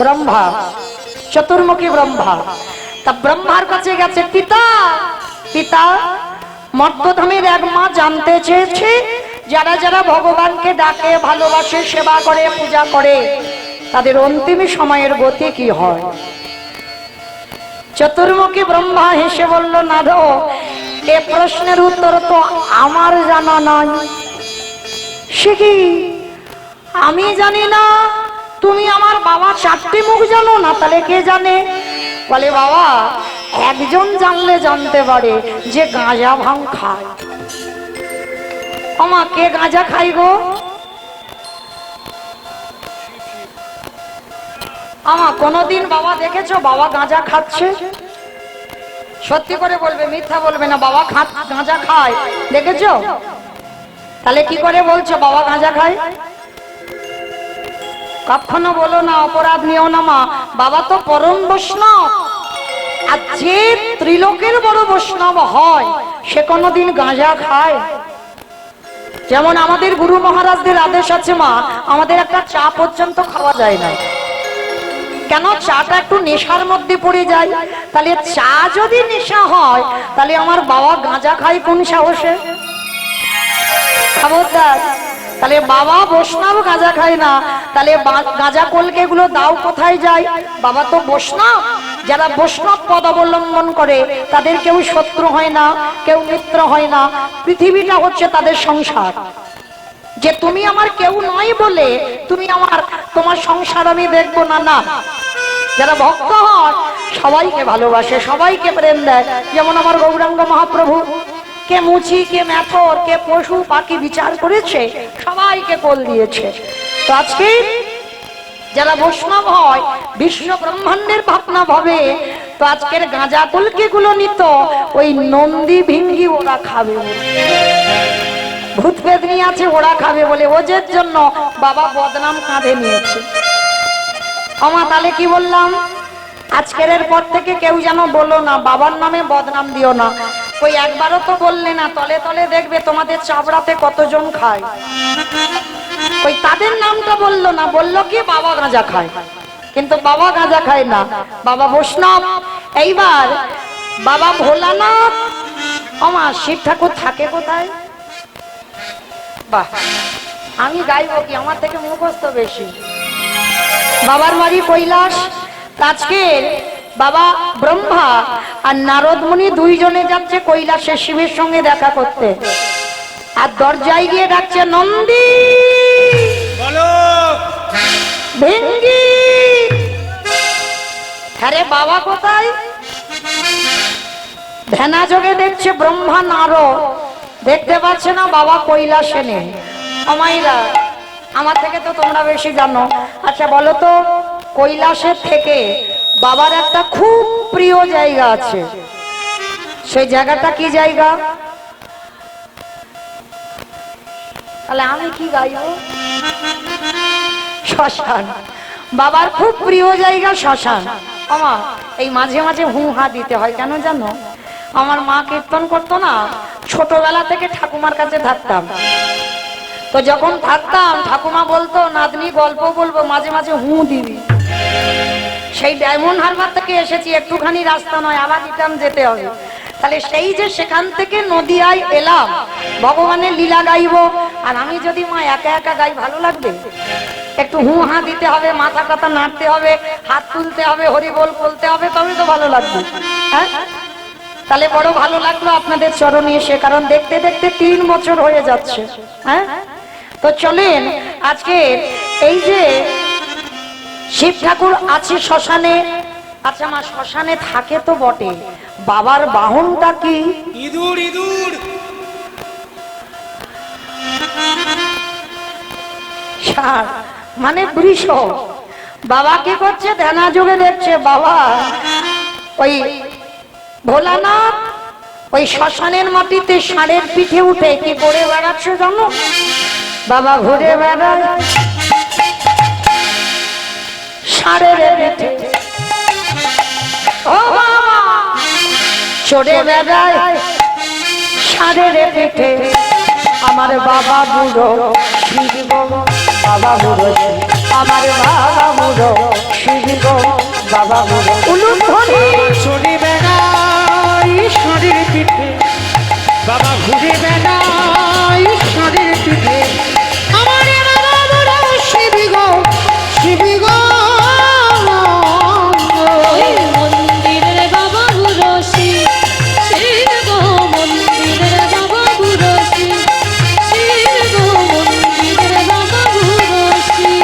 ব্রহ্মা চতুর্মুখী ব্রহ্মা তা ব্রহ্মার কাছে গেছে, পিতা পিতা মর্তধামের এক মা জানতে চেয়েছে যারা যারা ভগবানকে ডাকে, ভালোবাসে, সেবা করে, পূজা করে তাদের অন্তিম সময়ের গতি কি হয়। চতুর্মুখী ব্রহ্মা হেসে বলল, নারদ, এ প্রশ্নের উত্তর তো আমার জানা নাই। সে কি, আমি জানি না? তুমি আমার বাবা চারটি মুখ জানো না? তাহলে কে জানে? বলে, বাবা একজন জানলে জানতে পারে যে গাঁজা ভাং খায়। আমা কে গাঁজা খাই গো? আমা কোনদিন বাবা দেখেছো বাবা গাঁজা খাচ্ছে? সত্যি করে বলবে, মিথ্যা বলবে না। বাবা গাঁজা খায় দেখেছো? তাহলে কি করে বলছো বাবা গাঁজা খায়? কখনো বলো না, অপরাধ নিও না মা। বাবা তো পরম বৈষ্ণব, আর যে ত্রিলোকের বড় বৈষ্ণব হয় সে কোনদিন গাঁজা খায়? যেমন আমাদের গুরু মহারাজদের আদেশ আছে মা, আমাদের একটা চা পর্যন্ত খাওয়া যায় না। কেন? চাটা একটু নেশার মধ্যে পড়ে যায়। তাহলে চা যদি নেশা হয়, তাহলে আমার বাবা গাঁজা খায় কোন সাহসে? খবরদার। তাহলে বাবা বৈষ্ণব গাঁজা খায় না, তাহলে গাঁজা কলকে গুলো দাও কোথায় যায়? বাবা তো বৈষ্ণব। যারা বৈষ্ণব পদ অবলম্বন করে তাদের কেউ শত্রু হয় না, কেউ মিত্র হয় না। পৃথিবীটা হচ্ছে তাদের সংসার। যে তুমি আমার কেউ নয় বলে তুমি তোমার সংসার আমি দেখবো না, না। যারা ভক্ত হয় সবাইকে ভালোবাসে, সবাইকে প্রেম দেয়। যেমন আমার গৌরাঙ্গ মহাপ্রভু, কে মুচি, কে মেথর, কে পশু পাখি বিচার করেছে, সবাইকে কোল দিয়েছে। তো আজকে যারা বৈষ্ণব হয়, বিশ্ব ব্রহ্মাণ্ডের ভাবনা ভাবে, তো আজকের গাঁজা কলকে গুলো নিত ওই নন্দী ভিঙ্গি ওরা খাবে, ভূত পেতনি আছে ওরা খাবে বলে, ওদের জন্য বাবা বদনাম কাঁধে নিয়েছে। আমা তাহলে কি বললাম? আজকের পর থেকে কেউ যেন বলো না বাবার নামে বদনাম দিও না। ওই একবারও তো বললে না, তলে তলে দেখবে তোমাদের চাবড়াতে কতজন খায়। ওই তাদের নামটা বললো না, বললো কি বাবা গাঁজা খায়, কিন্তু বাবা গাঁজা খায় না, বাবা বৈষ্ণব। এইবার বাবা ভোলানাথ, আমার শিব ঠাকুর থাকে কোথায়? বাহ, আমি গাইবো কি, আমার থেকে মুখস্থ বেশি। বাবার বাড়ি কৈলাস। আজকের বাবা ব্রহ্মা আর নারদ মুনি দুইজনে যাচ্ছে কৈলাসে শিবের সঙ্গে দেখা করতে। আর দরজায় গিয়ে ডাকছে, নন্দী ভেঙ্গি। আরে বাবা কোথায়? ধ্যানা যোগে দেখছে ব্রহ্মা নারদ, দেখতে পাচ্ছে না বাবা কৈলাসে নেই। অমাইরা, আমার থেকে তো তোমরা বেশি জানো। আচ্ছা বলো তো, কৈলাসের থেকে বাবার একটা খুব প্রিয় জায়গা আছে, সেই জায়গাটা কি জায়গা? তাহলে আমি কি গাইব? শ্মশান। বাবার খুব প্রিয় জায়গা শ্মশান। আমা এই মাঝে মাঝে হু হা দিতে হয়, কেন জানো? আমার মা কীর্তন করতো না, ছোটবেলা থেকে ঠাকুমার কাছে থাকতাম। তো যখন থাকতাম ঠাকুমা বলতো, নাতনি গল্প বলবো, মাঝে মাঝে হু দিবি। সেই ডায়মন্ড হারবার থেকে এসেছি, একটুখানি রাস্তা নয়, আবার রিটার্ন যেতে হবে। তাহলে সেই যে সেখান থেকে নদিয়ায় এলাম ভগবানের লীলা গাইবো, আর আমি যদি মা একা একা গাই ভালো লাগবে? একটু হু হা দিতে হবে, মাথা কথা নাড়তে হবে, হাত তুলতে হবে, হরি বল বলতে হবে, তবে তো ভালো লাগবে। হ্যাঁ, তাহলে বড় ভালো লাগলো আপনাদের চরণে এসে, কারণ দেখতে দেখতে 3 বছর হয়ে যাচ্ছে। হ্যাঁ, তো চলেন আজকে এই যে শিব ঠাকুর আছে শ্মশানে। আচ্ছা মা, শ্মশানে থাকে তো বটে, বাবার বাহনটা কি? ইঁদুর। ইঁদুর মানে বৃষ। বাবা কি করছে? ধ্যানা যোগে দেখছে বাবা ওই ভোলানাথ ওই শ্মশানের মাটিতে ষাঁড়ের পিঠে উঠে কি করে বেড়াচ্ছে জানো? বাবা ঘুরে বেড়ায় ষাঁড়ের পিঠে, ও বাবা চড়ে বেড়ায় ষাঁড়ের পিঠে। আমার বাবা বুড়ো শিব, বাবা বুড়ো শিব। আমার বাবা মুরো শিব বাবা মুরো উলুধ্বনি চলি বেড়াই শরীর পিঠে বাবা ঘুরে বেড়াই শরীর পিঠে আমার বাবা মুরো শিব গো শিব গো মন্দিরের বাবা বুড়োশি শিব গো মন্দিরের বাবা বুড়োশি শিব গো মন্দিরের বাবা বুড়োশি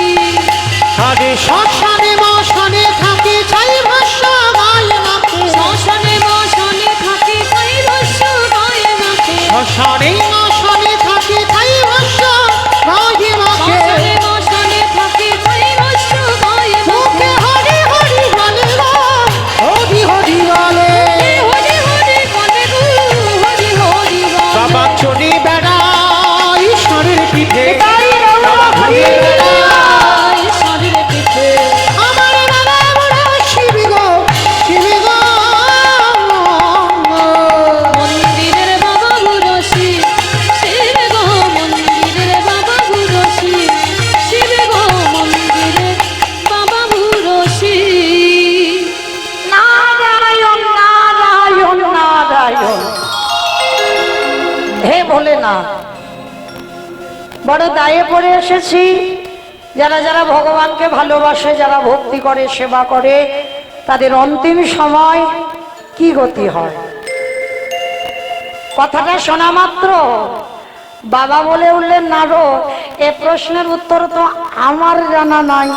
আরে শ্মশানে মশানে থাকি চাই ভস্য গায় নাকে শ্মশানে মশানে থাকি তাই ভস্য গায়ে নাকে শ্মশানে মশানে থাকি চাই ভস্য গায় নাকে শ্মশানে মশানে থাকি তাই ভস্য গায়ে মুখে নাকে হরি হরি বলে গো হরি হরি বলে হরি হরি বলে গো হরি হরি বলে বাবা চলি বেড়াই শরীর পিঠে তাই বাবা ঘুরে বেড়াই শরীরে পিঠে আমার বাবা মুরো শিব গো শিব গো মন্দিরের বাবা বুড়োশি শিব গো মন্দিরের বাবা বুড়োশি শিব গো মন্দিরের বাবা বুড়োশি নারায়ণ নারায়ণ নারায়ণ হে বলে না বড় দায়ে পড়ে এসেছি যারা যারা ভগবানকে ভালোবাসে যারা ভক্তি করে সেবা করে তাদের অন্তিম সময় কি গতি হয় কথাটা শোনা মাত্র বাবা বলে উঠলেন নারদ এ প্রশ্নের উত্তর তো আমার জানা নাই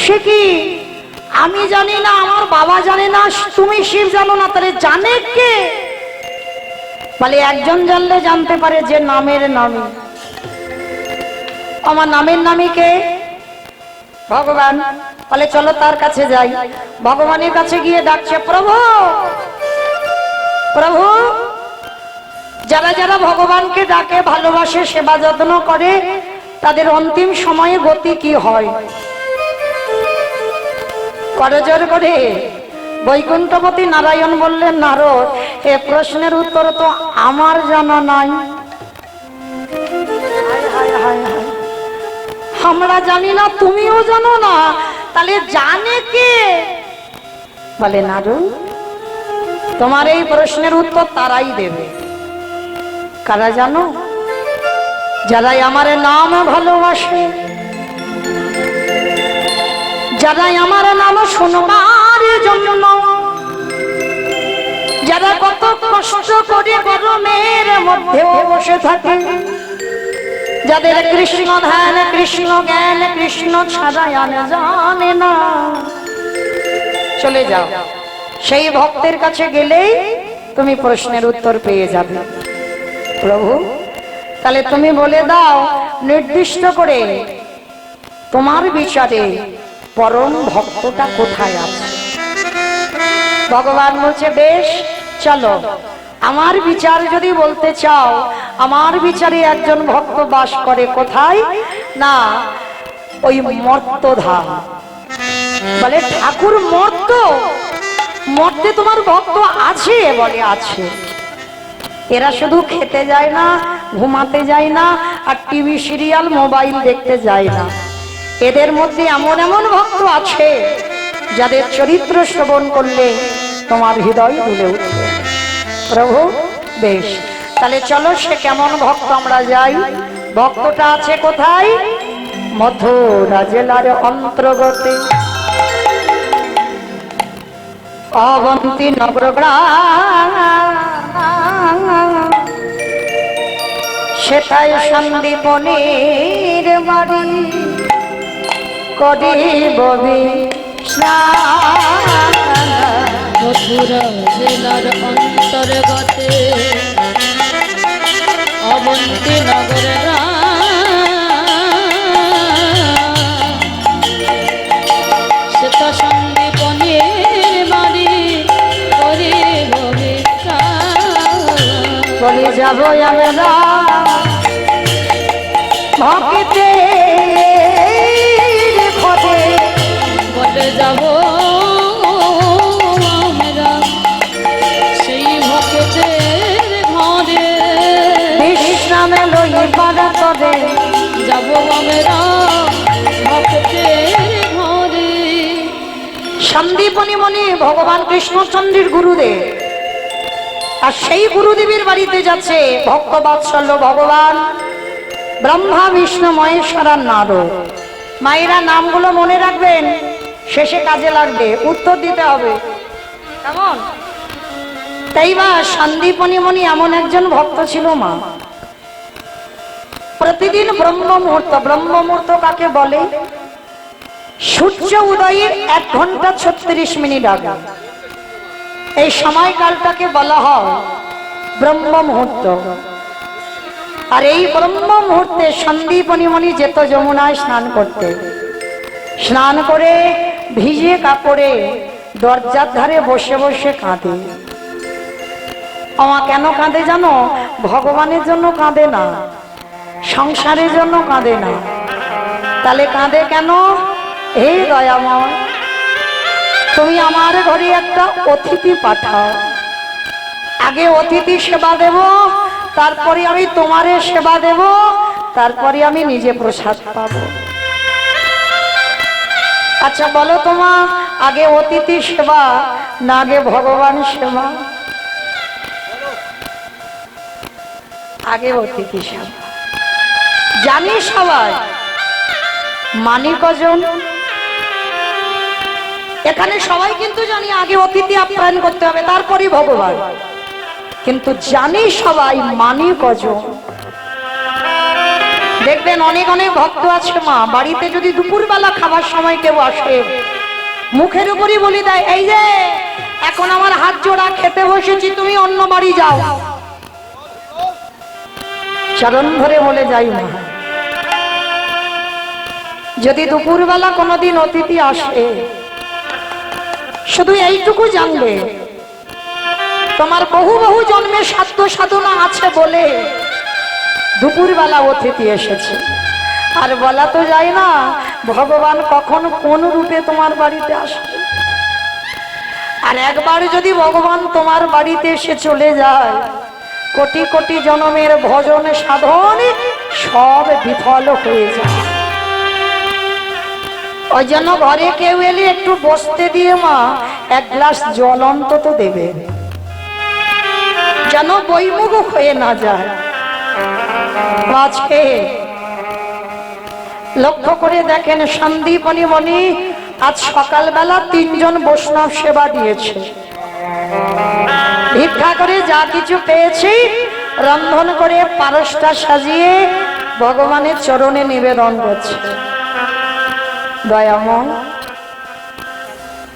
সে কি আমি জানি না আমার বাবা জানে না তুমি শিব জানো না তাহলে জানে কে বলে একজন জানলে জানতে পারে যে নামের নামী আমার নামের নামী কে ভগবান বলে চলো তার কাছে যাই ভগবানের কাছে গিয়ে ডাকছে প্রভু প্রভু যারা যারা ভগবানকে ডাকে ভালোবাসে সেবা যত্ন করে তাদের অন্তিম সময়ে গতি কি হয় করজোর করে বৈকুণ্ঠপতি নারায়ণ বললেন নারদ এ প্রশ্নের উত্তর তো আমার জানা নাই হায় হায় হায় হায়। আমরা জানি না তুমিও জানো না তাহলে জানে কে বলে নারদ তোমার এই প্রশ্নের উত্তর তারাই দেবে কারা জানো যারাই আমার নাম ভালোবাসে যারাই আমার নাম শুনবার জন্য যারা কত কষ্ট করে গরমের মধ্যেও বসে থাকে যাদের কৃষ্ণ ধ্যান কৃষ্ণ জ্ঞান কৃষ্ণ ছাড়া আর জানে না চলে যাও সেই ভক্তের কাছে গেলেই তুমি প্রশ্নের উত্তর পেয়ে যাবে প্রভু তাহলে তুমি বলে দাও নির্দিষ্ট করে তোমার বিচারে পরম ভক্তটা কোথায় আছে ভগবান বলছে বেশ চলো আমার বিচার যদি বলতে চাও আমার বিচারে একজন ভক্ত বাস করে কোথায় না ওই মর্তধাম বলে ঠাকুর মর্ত মর্তে তোমার ভক্ত আছে বলে আছে এরা শুধু খেতে যায় না ঘুমাতে যায় না আর টিভি সিরিয়াল মোবাইল দেখতে যায় না এদের মধ্যে এমন এমন ভক্ত আছে যাদের চরিত্র শ্রবণ করলে তোমার হৃদয় দুলে উঠবে প্রভু বেশ তাহলে চলো সে কেমন ভক্ত আমরা যাই ভক্তটা আছে কোথায় মথুরা জেলার অন্তর্গতে অবন্তী নগর সেটাই সন্দীপনের বাড়ি করিব মথুরা জেলার অন্তর্গতে অবন্তী নগর শ্বেত সন্দীপনের বাড়ি করিব বলে যাব আমরা ভক্তে খোঁজে বলে যাব আমরা সেই ভক্তের ঘরে বিশ্রামে লই পাড়া তবে যাব আমরা সন্দীপনী মণি ভগবান কৃষ্ণচন্দ্রের গুরুদেব, আর সেই গুরুদেবের বাড়িতে যাচ্ছে ভক্ত বাৎসল্য ভগবান ব্রহ্মা বিষ্ণু মহেশ্বর আর নারদ। মায়েরা নামগুলো মনে রাখবেন, শেষে কাজে লাগবে, উত্তর দিতে হবে, কেমন? তাই বা সন্দীপনী মণি এমন একজন ভক্ত ছিল মা, প্রতিদিন ব্রহ্ম মুহূর্ত কাকে বলে? সূর্য উদয়ের 1 ঘন্টা 36 মিনিট আগে এই সময়কালটাকে বলা হয় ব্রহ্ম মুহূর্ত। আর এই ব্রহ্ম মুহূর্তে সন্দীপনী মণি যেত যমুনায় স্নান করতে। স্নান করে ভিজে কাপড়ে দরজার ধারে বসে বসে কাঁদে। আমা কেন কাঁদে জানো? ভগবানের জন্য কাঁদে না, সংসারের জন্য কাঁদে না। তাহলে কাঁদে কেন? হে দয়াময়, তুমি আমার ঘরে একটা অতিথি পাঠাও, আগে অতিথি সেবা দেব, তারপরে আমি তোমারে সেবা দেব, তারপরে আমি নিজে প্রসাদ পাবো। আচ্ছা বলো তোমা, আগে অতিথি সেবা না আগে ভগবান সেবা? আগে অতিথি সেবা। জানি সবাই, মানি কজন? এখানে সবাই কিন্তু জানি আগে অতিথি আপ্যায়ন করতে হবে, তারপরে ভগবান। কিন্তু জানি সবাই, মানি কজন? দেখবেন অনেক অনেক ভক্ত আছে মা, বাড়িতে যদি দুপুরবেলা খাবার সময় কেউ আসে, মুখের উপরই বলে দেয়, এই যে এখন আমার হাত জোড়া, খেতে বসেছি, তুমি অন্য বাড়ি যাও। চরণ ধরে বলে যাই মা, যদি দুপুরবেলা কোনোদিন অতিথি আসে, শুধু এইটুকু জানবে তোমার বহু বহু জন্মে সাধ্য সাধনা আছে বলে দুপুরবেলা অতিথি এসেছে। আর বলা তো যায় না ভগবান কখন কোন রূপে তোমার বাড়িতে আসবে। আর একবার যদি ভগবান তোমার বাড়িতে এসে চলে যায়, কোটি কোটি জন্মের ভজন সাধন সব বিফল হয়ে যায়। ওই জন্য ঘরে কেউ এলে একটু বসতে দিয়ে মা 1 গ্লাস জল অন্তত দেবে, যেন বইমুখ হয়ে না যায়। আজকে লক্ষ্য করে দেখেন, সন্দীপনী মণি আজ সকালবেলা 3 জন বৈষ্ণব সেবা দিয়েছে। ভিক্ষা করে যা কিছু পেয়েছি রন্ধন করে পারসটা সাজিয়ে ভগবানের চরণে নিবেদন করছে। দয়াময়,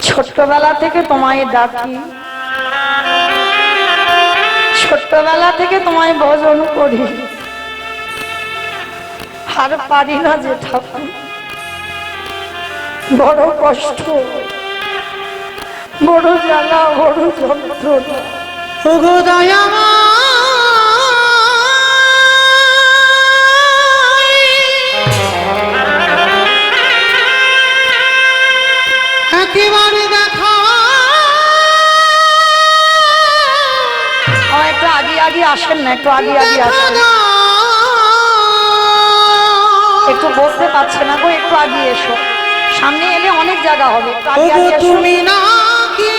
ছোট্টবেলা থেকে তোমায় ডাকি, ছোট্টবেলা থেকে তোমায় ভজন করি, আর পারি না যে ঠাকুর, বড় কষ্ট, বড় জ্বালা, বড় যন্ত্রণা। ওগো দয়াময়, একেবারে দেখা। একটু আগে আগে আসেন না, একটু আগে আগে আসেন, একটু বসতে পারছে না গো, একটু আগে এসো, সামনে এলে অনেক জায়গা হবে, একটু আগে আগে এসো, তুমি নাকি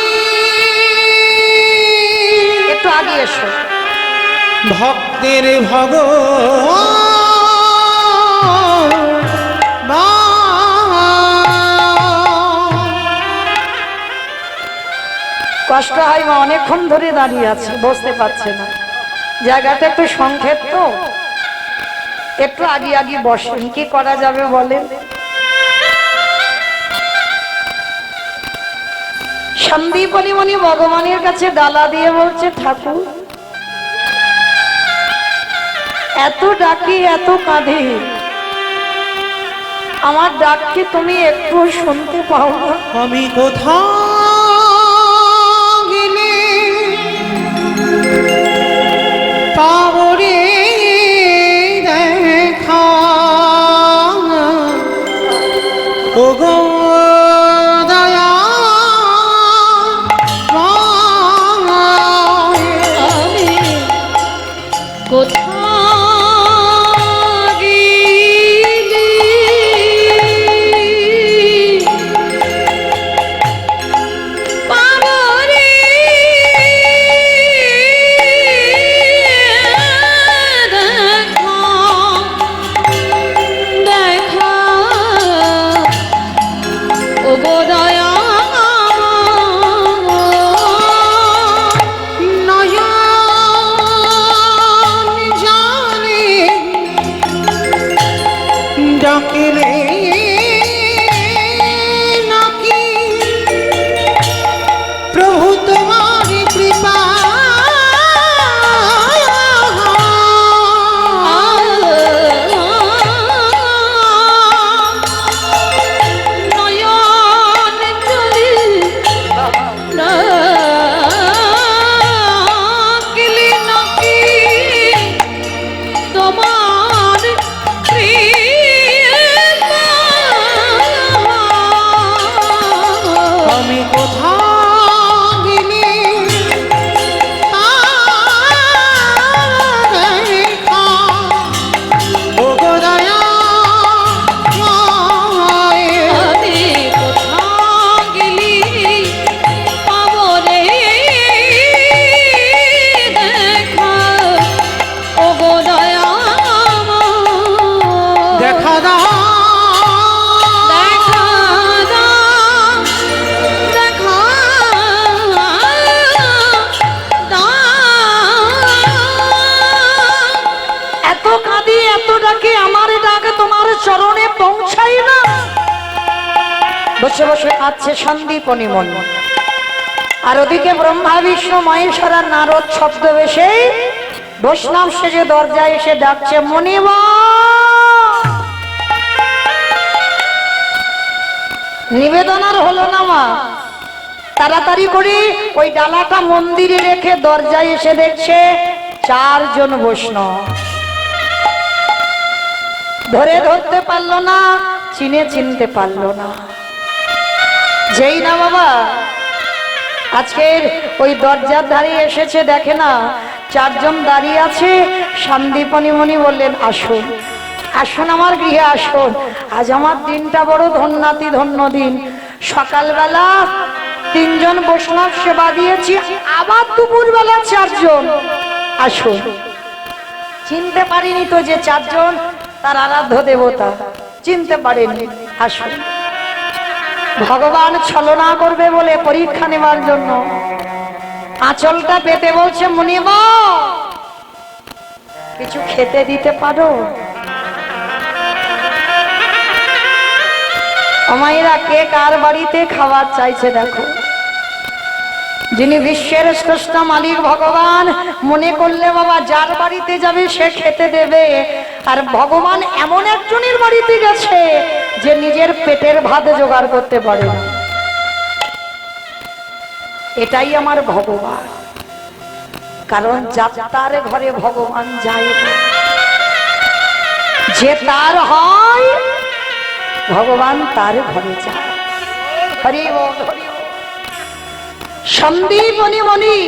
একটু আগে এসো। ভক্তের ভগবান, কষ্ট হয় মা, অনেকক্ষণ ধরে দাঁড়িয়ে আছে, বসতে পারছে না, জায়গাটা একটু সংক্ষেপ তো, একটু আগে আগে বসেন, কি করা যাবে বলেন? সন্দীপনী মণি ভগবানের কাছে ডালা দিয়ে বলছে, ঠাকুর এত ডাকি, এত কাঁদে, আমার ডাককে তুমি একটু শুনতে পাও না? আমি কোথাও গেলে পাবো রে দেখা, ওগো দয়া আমি কোথাও গেলে গো দয়া নয়ন জানে ডাকে রে নাকি প্রভু তোমার কৃপা নয়ন জলে ডাকিলে নাকি তোমার কৃপা। আমি কোথা গেলে দেখা ও গো দয়া আমি কোথা গেলি পাবো রে দেখা ও গো দয়া দেখা দাও দেখা দাও দেখা দাও। এত কাঁদি এত ডাকি আমার ডাক তোমার চরণে পৌঁছাই না। বসে বসে কাঁদছে সন্দীপনী মন, আর ওদিকে ব্রহ্মা বিষ্ণু মহেশ্বর আর নারদ ছদ্মবেশে বৈষ্ণব সেজে দরজায় এসে ডাকছে মণিমা। নিবেদন আর হলো না মা, তাড়াতাড়ি করে ওই ডালাটা মন্দিরে রেখে দরজায় এসে দেখছে 4 জন বৈষ্ণব। ধরতে পারলো না, চিনতে পারলো না। যেই না বাবা আজকের ওই দরজার ধারে এসেছে, দেখে না 4 জন দাঁড়িয়ে আছে। সন্দীপনী মণি বললেন আসুন আসুন আমার গৃহে আসুন, আজ আমার দিনটা বড় ধন্যাতি ধন্য দিন। সকালবেলা 3 জন বৈষ্ণব সেবা দিয়েছি, আবার দুপুরবেলা 4 জন। আসুন, চিনতে পারিনি তো যে 4 জন তার আরাধ্য দেবতা, চিনতে পারেনি। আসুন, ভগবান ছলনা করবে বলে পরীক্ষা নেবার জন্য আঁচলটা পেতে বলছে মুনিবা কিছু খেতে দিতে পারো? আমায়রা কে কার বাড়িতে খাবার চাইছে দেখো। যিনি বিশ্বের স্রষ্টা মালিক ভগবান, মনে করলে বাবা যার বাড়িতে যাবে সে খেতে দেবে। আর ভগবান এমন একজনের বাড়িতে গেছে যে নিজের পেটের ভাত জোগাড় করতে পারে না। এটাই আমার ভগবান, কারণ যার ঘরে ভগবান যায় না, যে তার হয় ভগবান তার ঘরে যায়। হরি বল হরি বল। সন্দীপনী মণি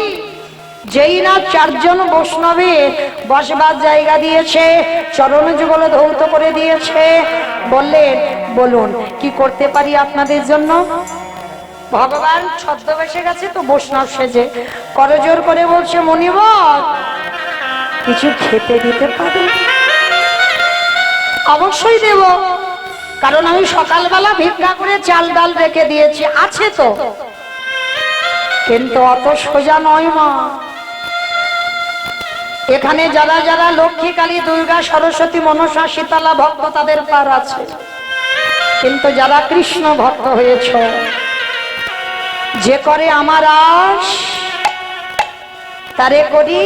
যেই না 4 জন বৈষ্ণবে বসবার জায়গা দিয়েছে, চরণ যুগল ধৌত করে দিয়েছে, বললেন বলুন কি করতে পারি আপনাদের জন্য? ভগবান ছদ্মবেশে গেছে তো বৈষ্ণব সেজে করজোর করে বলছে মণিবর কিছু খেতে দিতে পারি? অবশ্যই দেব, কারণ আমি সকালবেলা ভিক্ষা করে চাল ডাল রেখে দিয়েছি, আছে তো। কিন্তু অত সোজা নয় মা, এখানে যারা যারা লক্ষ্মী, কালী, দুর্গা, সরস্বতী, মনসা, শীতলা ভক্ত তাদের পার আছে, কিন্তু যারা কৃষ্ণ ভক্ত হয়েছ, যে করে আমার আশ তারে করি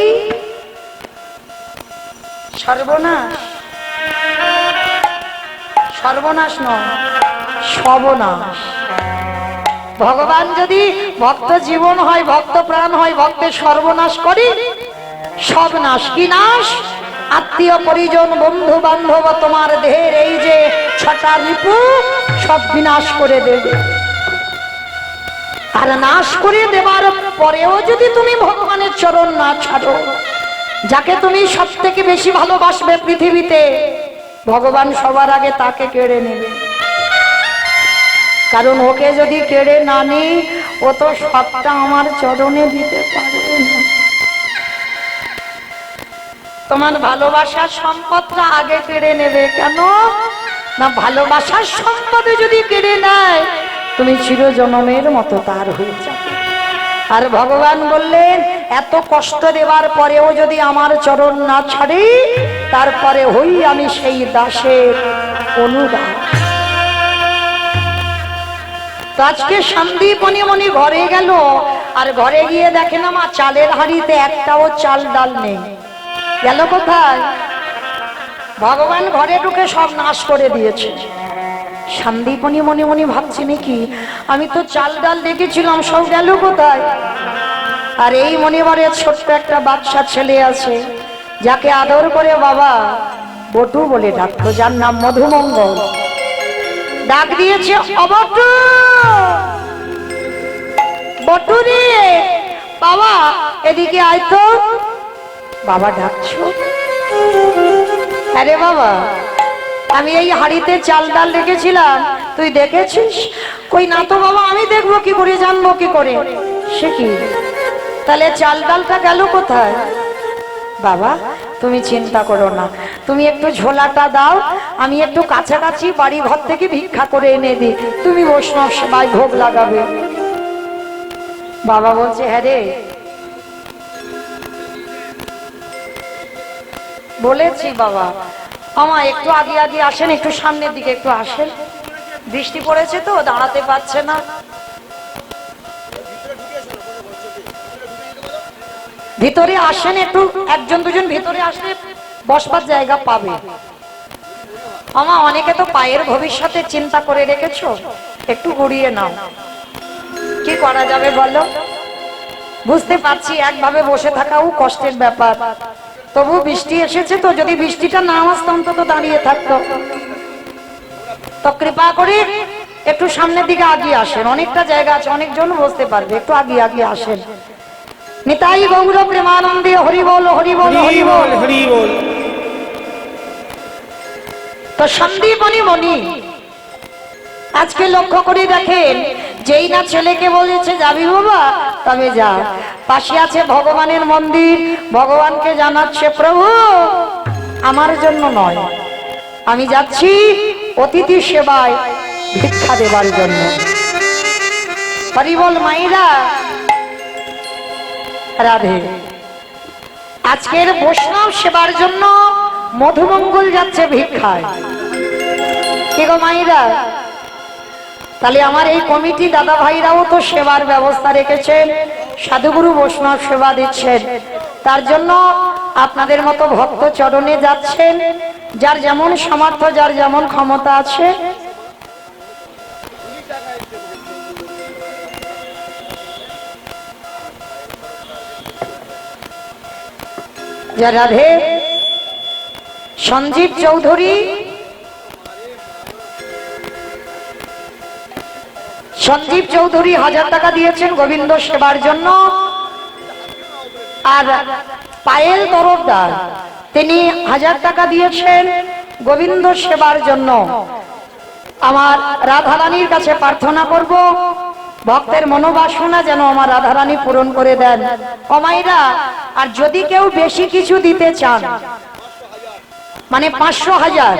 সর্বনাশ। সর্বনাশ নয়, সর্বনাশ। ভগবান যদি ভক্ত জীবন হয়, ভক্ত প্রাণ হয়, ভক্তের সর্বনাশ করি, সব নাশ। কি নাশ? আত্মীয় পরিজন বন্ধু বান্ধব তোমার দেহের এই যে 6টা রিপু সব বিনাশ করে দেবে। আর নাশ করে দেবার পরেও যদি তুমি ভগবানের চরণ না ছাড়ো, যাকে তুমি সব থেকে বেশি ভালোবাসবে পৃথিবীতে, ভগবান সবার আগে তাকে কেড়ে নেবে। কারণ ওকে যদি কেড়ে না নি, ও তো সবটা আমার চরণে দিতে পারবে না। তোমার ভালোবাসার সম্পদটা আগে কেড়ে নেবে। কেন না? ভালোবাসার সম্পদে যদি কেড়ে নেয়, তুমি চিরজনমের মতো তার হয়ে যাবে। আর ভগবান বললেন এত কষ্ট দেওয়ার পরেও যদি আমার চরণ না ছাড়ি, তারপরে হই আমি সেই দাসের অনুরাগ। তো আজকে সন্দীপ মনি ঘরে গেল, আর ঘরে গিয়ে দেখে না মা চালের হাঁড়িতে একটাও চাল ডাল নেই। গেল কোথায়? ভগবান ঘরে ঢুকে সব নাশ করে দিয়েছে। সন্দীপনি মনে মনে ভাবছি নাকি আমি তো চাল ডাল দেখেছিলাম, সব গেল কোথায়? আর এই মনিবারে ছোট্ট একটা বাচ্চা ছেলে আছে, যাকে আদর করে বাবা বটু বলে ডাকতো, যার নাম মধুমঙ্গল। ডাক দিয়েছে, অবটু, বটু রে, বাবা এদিকে আয় তো। বাবা ডাকছো? আরে বাবা, আমি এই হাড়িতে চাল ডাল রেখেছিলাম, তুই দেখেছিস? কই না তো বাবা, আমি দেখবো কি করে, জানবো কি করে? সে কি, তাহলে চাল ডালটা গেল কোথায়? বাবা তুমি চিন্তা করো না, তুমি একটু ঝোলাটা দাও, আমি একটু কাছাকাছি বাড়ি ঘর থেকে ভিক্ষা করে এনে দিই, তুমি বৈষ্ণব সেবায় ভোগ লাগাবে। বাবা বলছে, হ্যাঁ রে বলেছি বাবা, আমার একটু আগে আগে আসেন, একটু সামনের দিকে একটু আসেন, বৃষ্টি পড়েছে তো দাঁড়াতে পারছে না। ভিতরে আসেন একটু, একজন দুজন ভিতরে আসলে বসবার জায়গা পাবে। আমা অনেকে তো পায়ের ভবিষ্যতে চিন্তা করে রেখেছো, একটু ঘুরিয়ে নাও, কি করা যাবে বলো? বুঝতে পারছি একভাবে বসে থাকাও কষ্টের ব্যাপার, তবু বৃষ্টি এসেছে তো, যদি বৃষ্টিটা না আসতো অন্তত দাঁড়িয়ে থাকতো। তো কৃপা করে একটু সামনের দিকে আগিয়ে আসেন, অনেকটা জায়গা আছে, অনেকজন বসতে পারবে, একটু আগিয়ে আগিয়ে আসেন। নিতাই গৌর প্রেমানন্দে হরি বল হরি বল হরি বল হরি বল। তো সন্দীপনি মনি আজকে লক্ষ্য করে দেখেন, যেই না ছেলেকে বলেছে যাবি বাবা, তবে যা। পাশে আছে ভগবানের মন্দির, ভগবানকে জানাচ্ছে, প্রভু আমার জন্য নয়, আমি যাচ্ছি অতিথি সেবায় ভিক্ষা দেবার জন্য। হরি বল মাইরা রাধে। আজকের বৈষ্ণব সেবার জন্য মধুমঙ্গল যাচ্ছে ভিক্ষায়। কি গো মাইরা, তাহলে আমার এই কমিটি দাদা ভাইরাও তো সেবার ব্যবস্থা রেখেছেন, সাধুগুরু বৈষ্ণব সেবা দিচ্ছেন, তার জন্য আপনাদের মতো ভক্ত চরণে যাচ্ছেন, যার যেমন সামর্থ্য, যার যেমন ক্ষমতা আছে। রাধে। সঞ্জীব চৌধুরী, সঞ্জীব চৌধুরী 1000 টাকা দিয়েছেন গোবিন্দ সেবার জন্য। আর পায়েল তরফদার তিনি 1000 টাকা দিয়েছেন গোবিন্দ সেবার জন্য। আমার রাধারানীর কাছে প্রার্থনা করব, ভক্তের মনোবাসনা যেন আমার রাধারানী পূরণ করে দেন। অমাইরা, আর যদি কেউ বেশি কিছু দিতে চান, মানে 500 1000,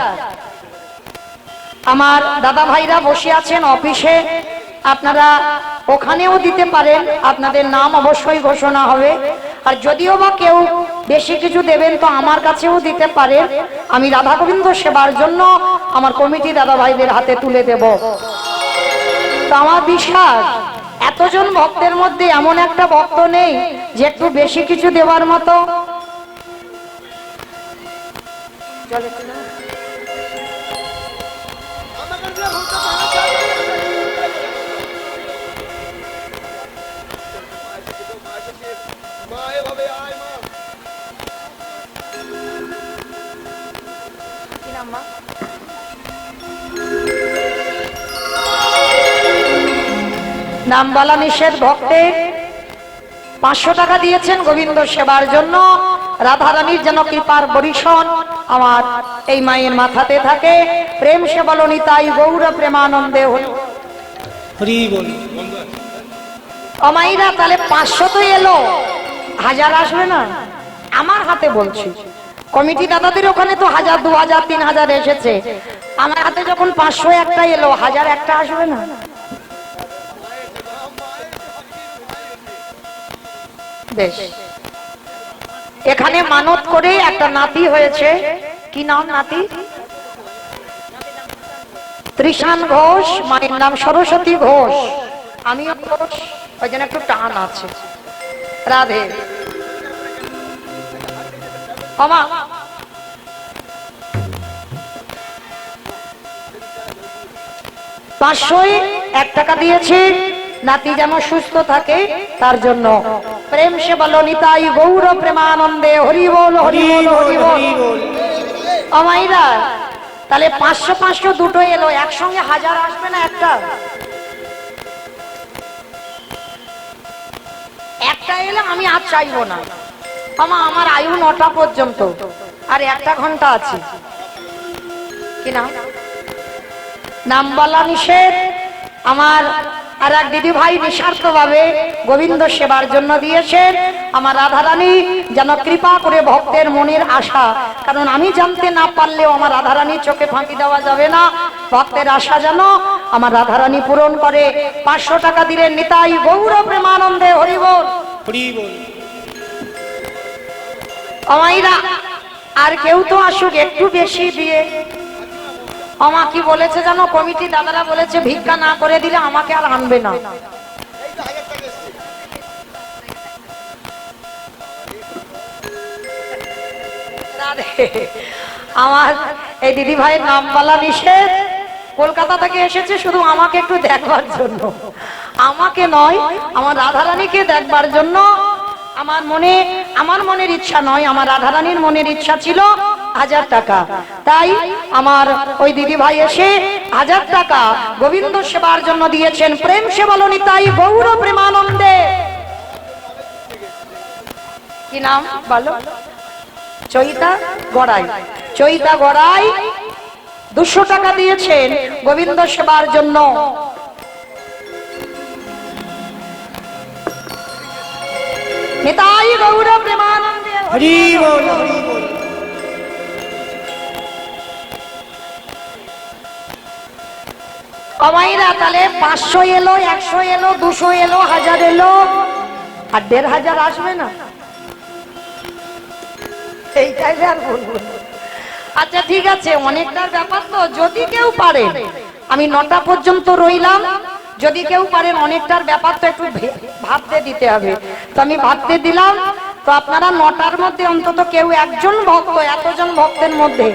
আমার দাদা ভাইরা বসে আছেন অফিসে, আপনারা ওখানেও দিতে পারেন, আপনাদের নাম অবশ্যই ঘোষণা হবে। আর যদিও বা কেউ বেশি কিছু দেবেন তো আমার কাছেও দিতে পারেন, আমি রাধা গোবিন্দ সেবার জন্য আমার কমিটি দাদা ভাইদের হাতে তুলে দেব। তো আমার বিশ্বাস এতজন ভক্তের মধ্যে এমন একটা ভক্ত নেই যে একটু বেশি কিছু দেওয়ার মতো। নাম বলা নিষেধ, ভক্তের 500 টাকা দিয়েছেন গোবিন্দ সেবার জন্য। রাধারানীর যেন কৃপার বরিশন আমার এই মায়ের মাথাতে থাকে। প্রেম সে বলনি তাই গৌর প্রেমানন্দে হরি বল। অমাইরা, তাহলে 500 তো এলো, 1000 আসবে না? আমার হাতে বলছি, কমিটি দাদাদের ওখানে তো 1000 2000 3000 এসেছে, আমার হাতে যখন 500 একটা এলো, 1000 একটা আসবে না? বেশ, এখানে মানত করে একটা নাতি হয়েছে। কি নাম নাতি? ত্রিশান ঘোষ, মায়ের নাম সরস্বতী ঘোষ, আমিও ঘোষ, ওই জন্য একটু টান আছে। রাধে আমা, 501 টাকা দিয়েছি নাতি যেন সুস্থ থাকে তার জন্য। প্রেম সে বলো নিতাই গৌর প্রেমানন্দে হরি বল হরি বল হরি বল। আমাইরা তাহলে 500 500 দুটো এলো, একসঙ্গে 1000 আসবে না? একটা এলে আমি আর চাইবো না। আমার আয়ু 9টা পর্যন্ত, আর 1 ঘন্টা আছে। কি নাম বলা নিষেধ। আমার আর এক দিদি ভাই নিঃস্বার্থ ভাবে গোবিন্দ সেবার জন্য দিয়েছেন। আমার রাধারানী যেন কৃপা করে ভক্তের মনের আশা, কারণ আমি জানতে না পারলেও আমার রাধারানীর চোখে ফাঁকি দেওয়া যাবে না, ভক্তের আশা যেন আমার রাধারানী পূরণ করে। 500 টাকা দিলেন নিতাই গৌর প্রেমানন্দে হরি বল হরি বল। আমাইরা আর কেউ তো আসুক, একটু বেশি দিয়ে। আমা কি বলেছে জানো, কমিটি দাদারা বলেছে ভিক্ষা না করে দিলে আমাকে আর আনবে না। আমার এই দিদি ভাইয়ের নাম বলা নিষেধ। কলকাতা থেকে এসেছে শুধু আমাকে একটু দেখবার জন্য, আমাকে নয় আমার রাধারানীকে দেখবার জন্য। আমার মনের ইচ্ছা নয়, আমার রাধারানীর মনের ইচ্ছা ছিল 1000 টাকা। তাই আমার ওই দিদি ভাই এসে 1000 টাকা গোবিন্দ সেবার জন্য দিয়েছেন। প্রেম সে বলো নিতাই গৌর প্রেমানন্দে। কি নাম বলো? চৈতা গড়াই। চৈতা গড়াই 200 টাকা দিয়েছেন গোবিন্দ সেবার জন্য। নিতাই গৌর প্রেমানন্দে হরি বল হরি বল। কমাইরা তাহলে 500 এলো, 100 এলো, 200 এলো, 1000 এলো, আর 1500 আসবে না? এইটাই আর বলবো। আচ্ছা ঠিক আছে, অনেকটার ব্যাপার তো। যদি কেউ পারে, আমি 9টা পর্যন্ত রইলাম, যদি কেউ পারেন, অনেকটার ব্যাপার তো একটু ভাবতে দিতে হবে, তো আমি ভাবতে দিলাম। তো আপনারা 9টার মধ্যে অন্তত কেউ একজন ভক্ত, এতজন ভক্তের মধ্যে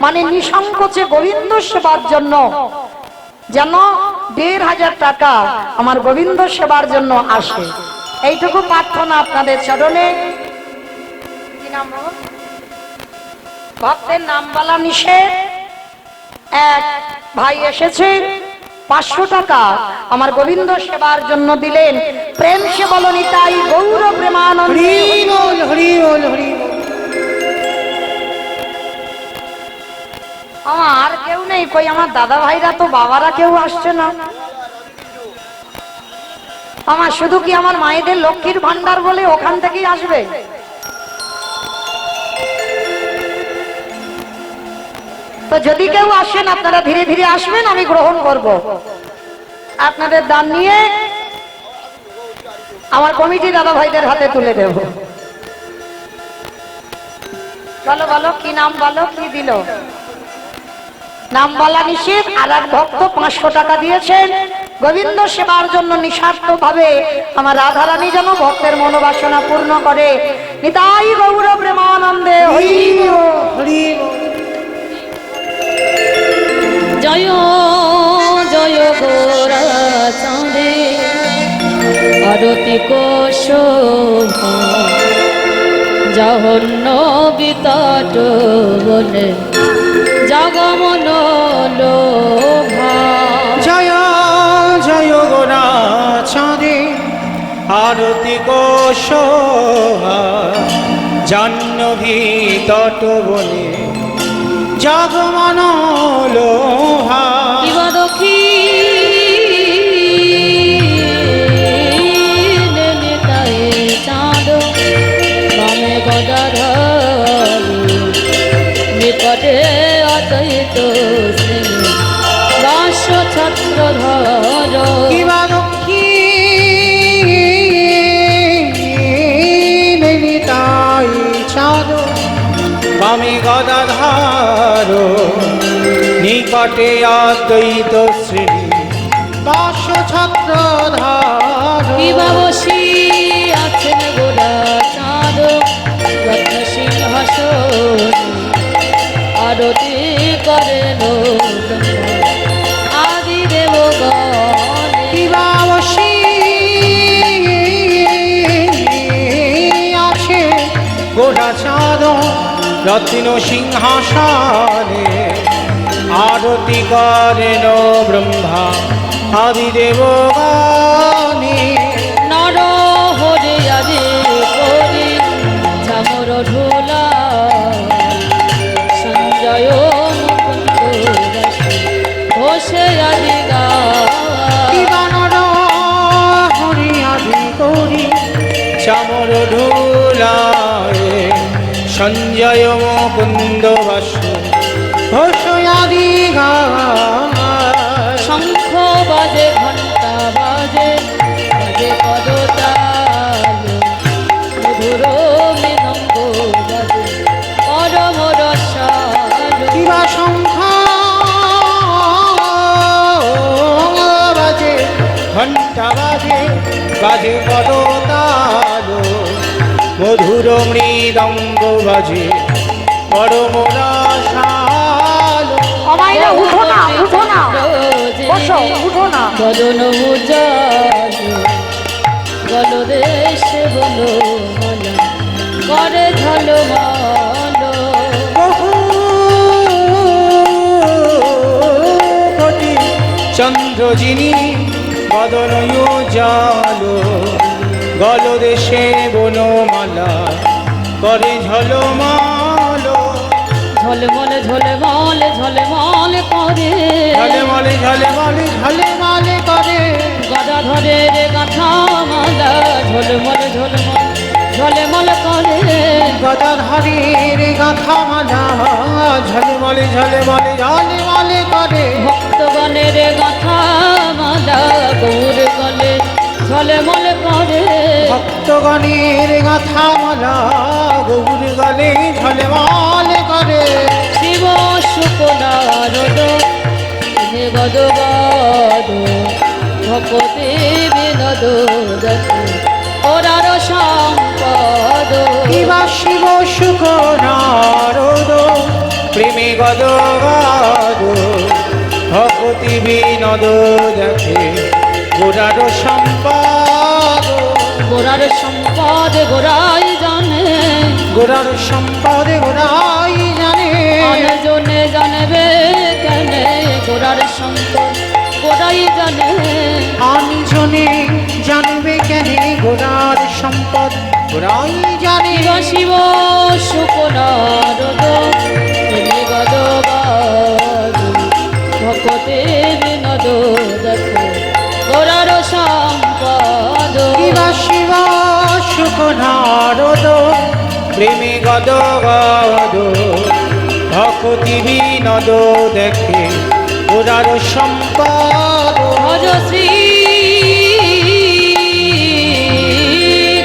মানে নিঃসংকোচে গোবিন্দ সেবার জন্য যেন 1500 টাকা আমার গোবিন্দ সেবার জন্য আসে, এইটুকু প্রার্থনা আপনাদের চরণে। কি নাম? ভক্তের নাম বলা নিষেধ। এক ভাই এসেছে 500 টাকা আমার গোবিন্দ সেবার জন্য দিলেন। প্রেম সে বলো নিতাই গৌর প্রেমানন্দে হরি বল হরি বল হরি বল। আর কেউ নেই কই? আমার দাদা ভাইরা তো, বাবারা কেউ আসছে না। আমার শুধু কি আমার মায়েদের লক্ষ্মীর ভান্ডার বলে ওখান থেকেই আসবে? তো যদি কেউ আসেন আপনারা ধীরে ধীরে আসবেন, আমি গ্রহণ করব। আপনাদের দান নিয়ে আমার কমিটি দাদা ভাইদের হাতে তুলে দেব। বলো বলো কি নাম বলো, কি দিল? নাম বলা নিষেধ। আর এক ভক্ত 500 টাকা দিয়েছেন গোবিন্দ সেবার জন্য নিঃস্বার্থ ভাবে। আমার রাধারানী যেন ভক্তের মনোবাসনা পূর্ণ করে। নিতাই গৌর প্রেমানন্দে হরি হরি। জয় জয় গোরা চাঁদে আরতি কোশ জহন্ন বিতট বলে জগমন লোভা। জয় জয় গোরা চাঁদে আরতি কোশ জাহ্নবী তট বলে জগমন লোহা। দিবাদখী নিতাই চাঁদ বামে গদাধর নিকটে অদ্বৈত দাস ছত্রধর। দিবাদখী পাটে অদ্বৈত শ্রেণী দশ ছত্রধর কিবা বসি আছেন গোরা চাঁদ রত্ন সিংহাসন আরতি করেন আদি দেবগণ দিবাবসী আছে গোড়া চাঁদ রত্ন সিংহাসনে আরতি করেন ব্রহ্মা আদিদেবগণে নর হরে আদি করি ঝামর ঢোলা সঞ্জয় মুকুন্দ ঘোষে আদি গা দিবানর হরি আদি করি চামর ঢোলায় সঞ্জয় মুকুন্দ বাসু ঘোষয়াদি গায় শঙ্খ বাজে ঘণ্টা বাজে বাজে পদতাল মধুর মৃদঙ্গ বাজে পরম রসাল দিবা শঙ্খ বাজে ঘণ্টা বাজে বাজে পদতাল মধুর মৃদঙ্গ বাজে পরম রসাল অমাইরা উঠো না, উঠো না, বসো, উঠো না। বদন উজাল গলদেশে বলো মালা করে ঝলমল বহু কোটি চন্দ্র যিনি বদন উজাল গলদেশে বনমালা করে ঝলমল ঝলমল ঝলমল ঝলমল করে ঝলমলে ঝলমলে ঝলমলে করে গদাধরের গাঁথা মালা ঝলমল ঝলমল ঝলমল করে গদাধারীর গাথা মালা ঝলমলে ঝলমলে ঝলমলে করে ভক্তগণের গাঁথা মালা গৌর গলে ঝলমল করে ভক্তগণের গাথা মালা গৌর গলে ঝলমলে করে শিব শুকনারদ হে গদ গদ ভকতে বিনোদ দত ওরার সম্পদ দিবা শিব সুখ নারদ প্রেমে গদ গদ ভকতি বিনোদ দেখে গোড়ার সম্পাদ গোরার সম্পদ গোরাই জানে গোরার সম্পদে গোরাই জানে জনে জানবে কেন গোরার সম্পদ গোরাই জানে আমি জনে জানবে কেন গোরার সম্পদ গোরাই জানে শিব শিব শুকনারদ প্রেমে গদ গদ ভকতে বিনোদ দেখো গোরার সম্পদ দিবা শিব সুখ নারদ প্রেমে গদ গদ ভকতি বিনোদ দেখে গোড়ার সম্পাদ ভজ শ্রী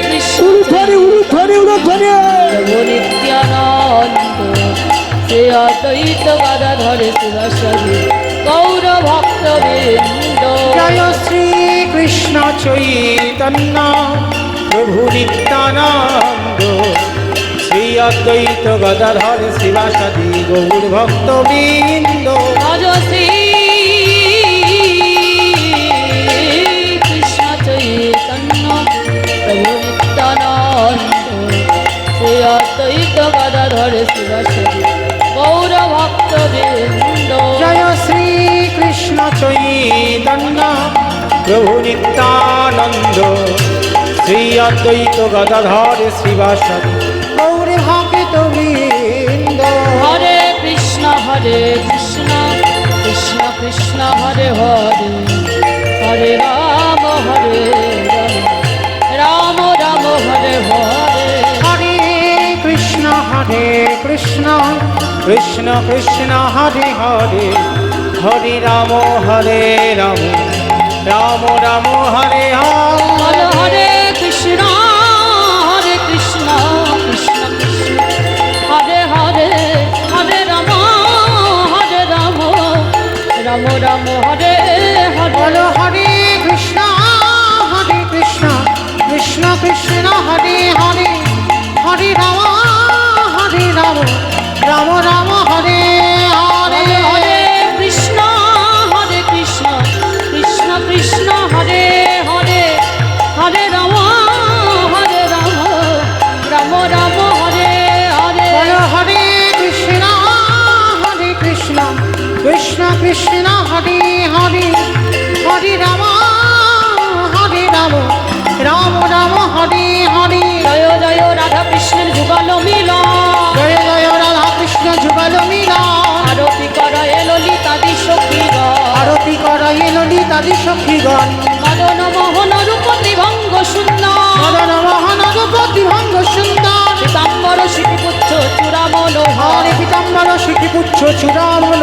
কৃষ্ণ প্রভু নিত্যানন্দ সে অদ্বৈত গদাধর শিবাসাদি গৌর ভক্ত বৃন্দ জয় শ্রী কৃষ্ণ চৈতন্য প্রভু নিত্যানন্দ শ্রী অদ্বৈত গদাধর শিবাসাদি গৌর ভক্তবৃন্দ ভজ শ্রী কৃষ্ণ চৈতন্য প্রভু নিত্যানন্দ শ্রী অদ্বৈত গদাধর শিবাসাদি গৌর ভক্ত বৃন্দ জয় শ্রী কৃষ্ণ চৈতন্য প্রভু নিত্যানন্দ শ্রী অদ্বৈত গদাধর শিবাসাদি গৌর ভক্ত বৃন্দ হরে কৃষ্ণ কৃষ্ণ কৃষ্ণ হরে হরে হরে রাম রাম রাম হরে হরে হরে কৃষ্ণ কৃষ্ণ কৃষ্ণ হরে হরে হরে রাম রাম রাম রাম হরে হরে হরে হরে কৃষ্ণ কৃষ্ণ কৃষ্ণ হরে হরে হরে রাম রাম হরে হরে বলো হরে কৃষ্ণ কৃষ্ণ কৃষ্ণ হরে হরে হরে রাম রাম রাম হরে হরে হরে কৃষ্ণ কৃষ্ণ কৃষ্ণ হরে হরে হরে রাম রাম রাম হরে হরে বলো হরে কৃষ্ণ কৃষ্ণ কৃষ্ণ হরে হরে হরে রাম রাম রাম হরে হরে জয় জয় রাধা কৃষ্ণের যুগল মিলন জয় জয় রাধা কৃষ্ণ যুগল মিলন আরতি করায় ললিতাদি সখীগণ আরতি করাই ললিতাদি সখীগণ মদন মোহন রূপ ত্রিভঙ্গ সুন্দর মদন মোহন রূপতি ভঙ্গ সুন্দর পীতাম্বর শিখিপুচ্ছ চূড়ামনোহর হরে পীতাম্বর শিখিপুচ্ছ চূড়ামন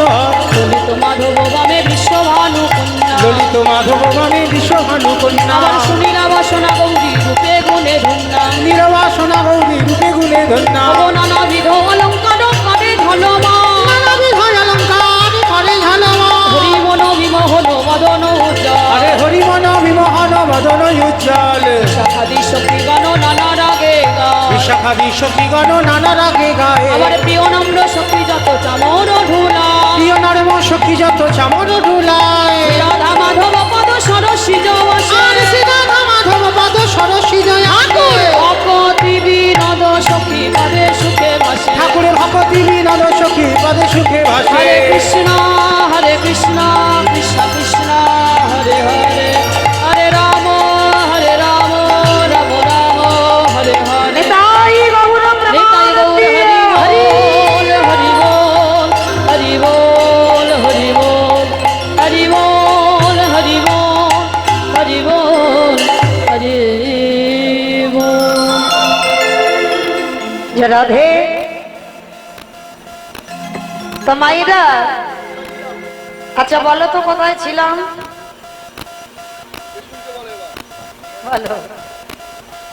ললিত মাধব বামে বিশ্বভানু কন্যা ললিত মাধব মানে বিশ্বভানু কন্যা আমার সুনীলা বাসনা গৌরী রূপে গুণে ধন্যা নিরবাসনা গৌরী রূপে গুণে ধন্য নানাবিধ অলঙ্কার করে ধনমা নানাবিধ অলঙ্কার করে ঝলমা হরি মন বিমোহন মদন উজ্জ্বল আরে হরি মন বিমোহন মদন উজ্জ্বল শাখাদি সখীগণ নানা রাগে গায় বিশাখাদি সখীগণ নানা রাগে গায়ে আমার প্রিয় নম্র সখী যত চামর ধুলা প্রিয় নরম সখী যত চামর ডুলায় রাধা মাধব পদ সরসী আর শ্রীরাধা মাধব পদ সরসী জয় অপতি বিনোদ সখী পদে সুখে ভাসে ঠাকুরের ভকতি বিনোদ সখী পদে সুখে ভাসে হরে কৃষ্ণ কৃষ্ণ কৃষ্ণ হরে হরে হরে রাম রাম রাম হরে হরে নিতাই গৌর নিতাই গৌর হরি বল হরি বল হরি বল হরি বল হরি বল হরি বল হরি বল যে রাধে তো মাইরা আচ্ছা বলো তো কোথায় ছিলাম বলো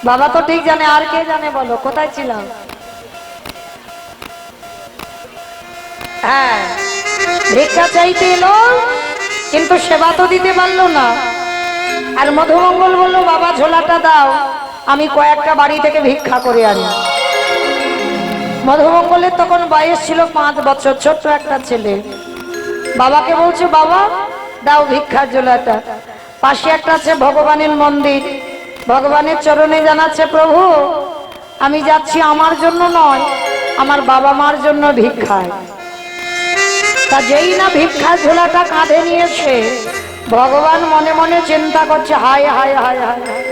বাবা তো ঠিক জানে আর কে জানে বলো কোথায় ছিলাম হ্যাঁ ভিক্ষা চাইতে এলো কিন্তু সেবা তো দিতে পারলো না আর মধুমঙ্গল বললো বাবা ঝোলাটা দাও আমি কয়েকটা বাড়ি থেকে ভিক্ষা করে আনি মধুমঙ্গলের তখন বয়স ছিল 5 বছর ছোট্ট একটা ছেলে বাবাকে বলছে বাবা দাও ভিক্ষার ঝোলাটা পাশে একটা আছে ভগবানের মন্দির ভগবানের চরণে জানাচ্ছে প্রভু আমি যাচ্ছি আমার জন্য নয় আমার বাবা মার জন্য ভিক্ষায় তা যেই না ভিক্ষার ঝোলাটা কাঁধে নিয়েছে ভগবান মনে মনে চিন্তা করছে হায় হায় হায় হায় হায়।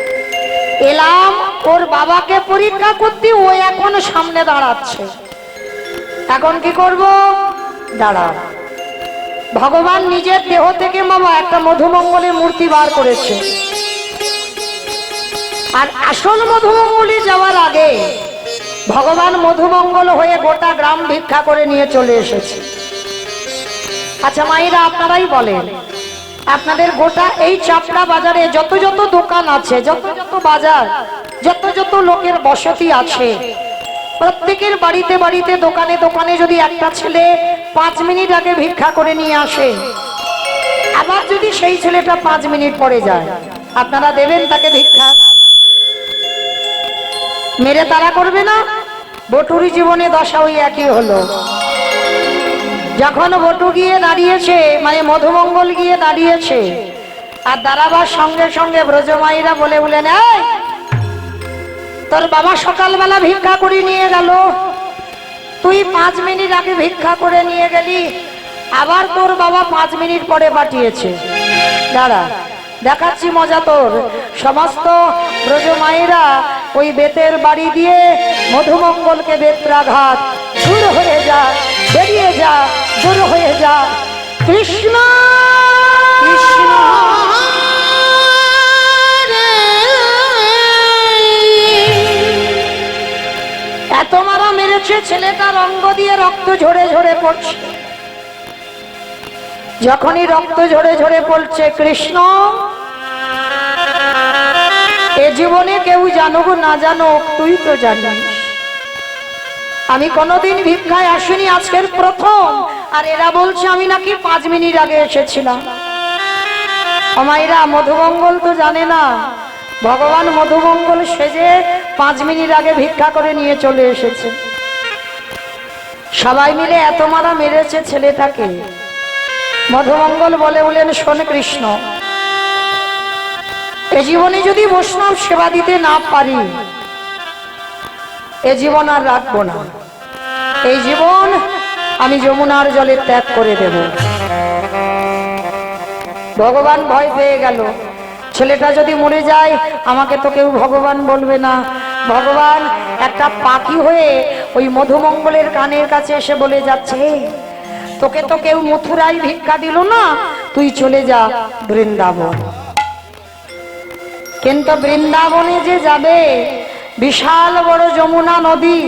এলাম ওর বাবাকে পরীক্ষা করতে ও এখন সামনে দাঁড়াচ্ছে এখন কি করব দাঁড়া ভগবান নিজের দেহ থেকে বাবা একটা মধুমঙ্গলের মূর্তি বার করেছে আর আসল মধুমঙ্গলে যাওয়ার আগে ভগবান মধুমঙ্গল হয়ে গোটা গ্রাম ভিক্ষা করে নিয়ে চলে এসেছে আচ্ছা মায়েরা আপনারাই বলেন আপনাদের গোটা এই চাপড়া বাজারে যত যত দোকান আছে যত যত বাজার যত যত লোকের বসতি আছে প্রত্যেকের বাড়িতে বাড়িতে দোকানে দোকানে যদি একটা ছেলে 5 মিনিট আগে ভিক্ষা করে নিয়ে আসে আবার যদি সেই ছেলেটা 5 মিনিট পরে যায় আপনারা দেবেন তাকে ভিক্ষা মেরে তারা করবে না বটুরি জীবনে দশা ওই একই হলো যখন বটু গিয়ে দাঁড়িয়েছে মানে মধুমঙ্গল গিয়ে দাঁড়িয়েছে আর দাঁড়াবার সঙ্গে সঙ্গে ব্রজমাইরা বলে বলেন এই তোর বাবা সকালবেলা ভিক্ষা করে নিয়ে গেল তুই 5 মিনিট আগে ভিক্ষা করে নিয়ে গেলি আবার তোর বাবা 5 মিনিট পরে পাঠিয়েছে দাঁড়া দেখাচ্ছি মজা তোর সমস্ত ব্রজমাইরা ওই বেতের বাড়ি দিয়ে মধুমঙ্গলকে বেত্রাঘাত দূর হয়ে যা বেরিয়ে যা দূর হয়ে যা কৃষ্ণ কৃষ্ণ এত মারা মেরেছে ছেলেটার অঙ্গ দিয়ে রক্ত ঝরে ঝরে পড়ছে যখনই রক্ত ঝরে ঝরে পড়ছে কৃষ্ণ এ জীবনে কেউ জানুক না জানুক তুই তো জানিস আমি কোনোদিন ভিক্ষায় আসিনি আজকের প্রথম আর এরা বলছে আমি নাকি 5 মিনিট আগে এসেছিলাম। আমায়রা মধুমঙ্গল তো জানে না ভগবান মধুমঙ্গল সেজে 5 মিনিট আগে ভিক্ষা করে নিয়ে চলে এসেছে। সবাই মিলে এত মারা মেরেছে ছেলেটাকে। মধুমঙ্গল বলে উঠলেন, শোন কৃষ্ণ, এ জীবনে যদি বৈষ্ণব সেবা দিতে না পারি এ জীবন আর রাখবো না। এই জীবন আমি যমুনার জলে ত্যাগ করে দেব। ভগবান ভয় পেয়ে গেল, ছেলেটা যদি মরে যায় আমাকে তো কেউ ভগবান বলবে না। ভগবান একটা পাখি হয়ে ওই মধুমঙ্গলের কানের কাছে এসে বলে যাচ্ছে, তোকে তো কেউ মথুরায় ভিক্ষা দিল না, তুই চলে যা বৃন্দাবন। কিন্তু বৃন্দাবনে যে যাবে বিশাল বড় যমুনা নদী,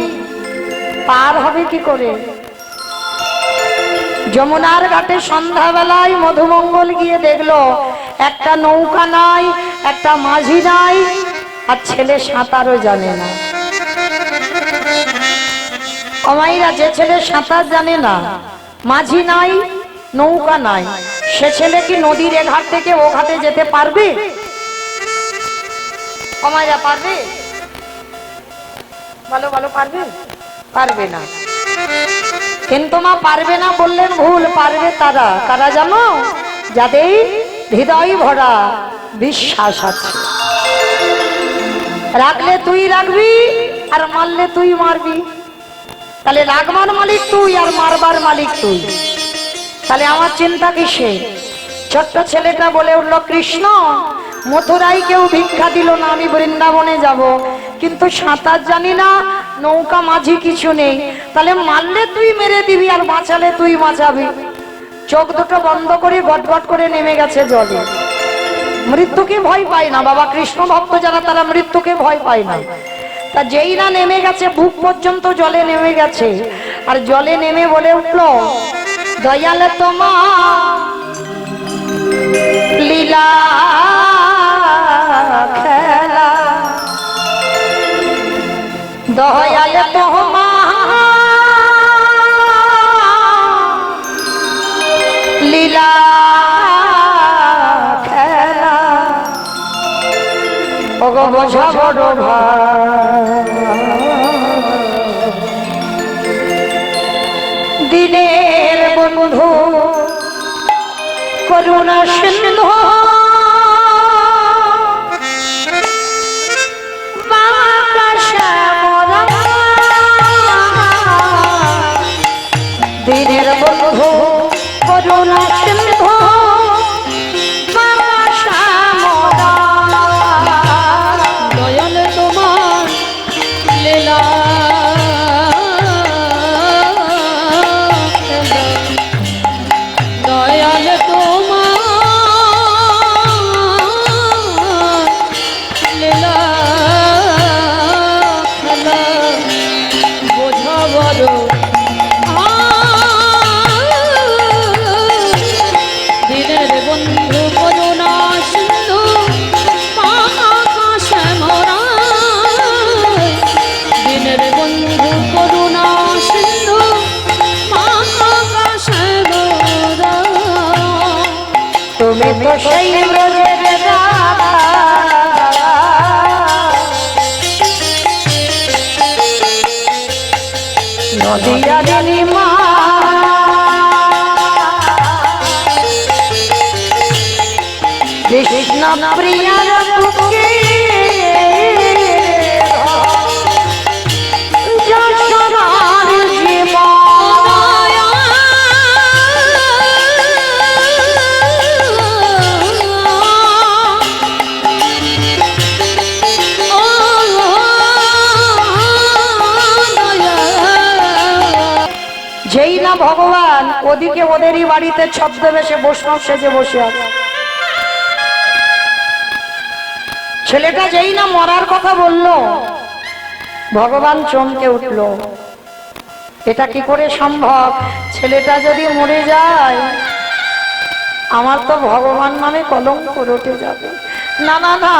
পার হবে কি করে? যমুনার ঘাটে সন্ধ্যাবেলায় মধুমঙ্গল গিয়ে দেখলো একটা নৌকা নাই, একটা মাঝি নাই, আর ছেলে সাঁতারও জানে না। আমাইরা যে ছেলে সাঁতার জানে না, মাঝি নাই, নৌকা নাই, সে ছেলে কি নদীর এ ঘাট থেকে ও ঘাটে যেতে পারবে? আমাইরা পারবে? ভালো ভালো পারবে? পারবে না। কিন্তু মা পারবে না বললেন ভুল, পারবে তারা। কারা জানো? যাদের হৃদয় ভরা বিশ্বাস আছে। রাখলে তুই রাখবি আর মারলে তুই মারবি। তাহলে রাখবার মালিক তুই আর মারবার মালিক তুই, তাহলে আমার চিন্তা কিসে? ছোট্ট ছেলেটা বলে উঠল, কৃষ্ণ, মথুরায় কেউ ভিক্ষা দিল না, আমি বৃন্দাবনে যাব, কিন্তু সাঁতার জানি না, নৌকা মাঝি কিছু নেই। তাহলে মারলে তুই মেরে দিবি আর বাঁচালে তুই বাঁচাবি। চোখ দুটো বন্ধ করে গটগট করে নেমে গেছে জলে। মৃত্যুকে ভয় পায় না বাবা, কৃষ্ণ ভক্ত যারা তারা মৃত্যুকে ভয় পায় না। তা যেই না নেমে গেছে, বুক পর্যন্ত জলে নেমে গেছে, আর জলে নেমে বলে উঠলো, দয়াল তোমার লীলা খেলা, দয়াল তোমার লীলা খেলা, ওগো বোঝা বড় ভাই, দিনের বন্ধু করুণা সিন্ধু, দিনের বন্ধু করুণা সিন্ধু, দয়াল তোমার লীলা দয়াল তোমার লীলা বোঝা বড় দিনের বন্ধু করুণা সিন্ধু, আকাশে মোরা দিনের বন্ধু করুণা সিন্ধু, আকাশে মোরা। তুমি তো সেই ব্রজের রাধা, নদিয়ারিণী মা, কৃষ্ণ প্রিয়ার বুকে যশোদার জীবন, যেই না ভগবান ওদিকে ওদেরই বাড়িতে ছদ্মবেশে বৈষ্ণব সেজে বসে আছে। ছেলেটা যেই না মরার কথা বলল, ভগবান চমকে উঠল। এটা কি করে সম্ভব? ছেলেটা যদি মরে যায় আমার তো ভগবান নামে কলঙ্ক রটে যাবে। না না না,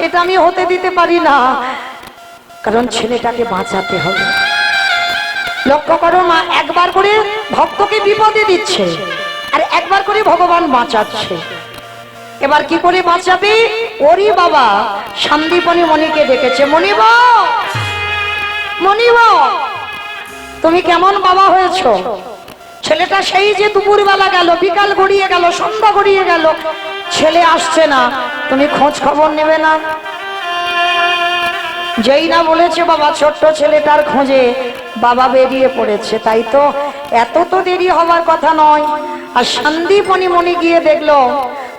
এটা আমি হতে দিতে পারি না, কারণ ছেলেটাকে বাঁচাতে হবে। লক্ষ্য করো মা, একবার করে ভক্তকে বিপদে দিচ্ছে আর একবার করে ভগবান বাঁচাচ্ছে। এবার কি করে বাঁচাবে? ওরি বাবা সন্দীপনী মণিকে ডেকেছে, মণিব, মণিব, তুমি কেমন বাবা হয়েছো? ছেলেটা সেই যে দুপুরবেলা গেল, বিকাল গড়িয়ে গেল, সন্ধ্যা গড়িয়ে গেল, ছেলে আসছে না, তুমি খোঁজ খবর নেবে না? যেই না বলেছে বাবা, ছোট্ট ছেলেটার খোঁজে বাবা বেরিয়ে পড়েছে। তাই তো, এত তো দেরি হওয়ার কথা নয়। আর সন্দীপনী মণি গিয়ে দেখলো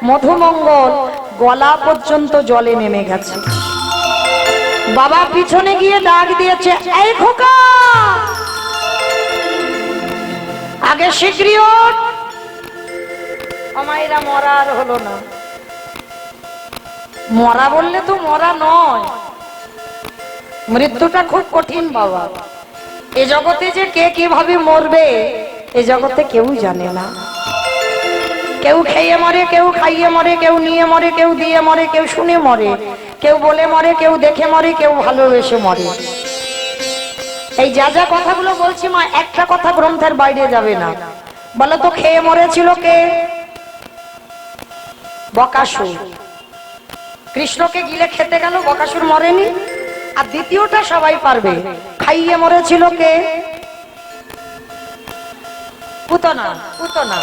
মধুমঙ্গল গলা পর্যন্ত জলে নেমে গেছে। বাবা পিছনে গিয়ে ডাক দিয়েছে, এই খোকা, আগে শীঘ্রই ওঠ, আমায়রা মরা আর হলো না। মরা বললে তো মরা নয়, মৃত্যুটা খুব কঠিন বাবা। এ জগতে যে কে কিভাবে মরবে এ জগতে কেউ জানে না। কেউ খেয়ে মরে, কেউ খাইয়ে মরে, কেউ নিয়ে মরে, কেউ দিয়ে মরে, কেউ শুনে মরে, কেউ বলে মরে, কেউ দেখে মরে, কেউ ভালোবেসে মরে। এই যা যা কথাগুলো বলছি মা, একটা কথা গ্রন্থের বাইরে যাবে না। বলো তো, খেয়ে মরেছিল কে? বকাসুর। কৃষ্ণকে গিলে খেতে গেল, বকাসুর মরেনি। আর দ্বিতীয়টা সবাই পারবে, খাইয়ে মরেছিল কে? পুতনা। পুতনা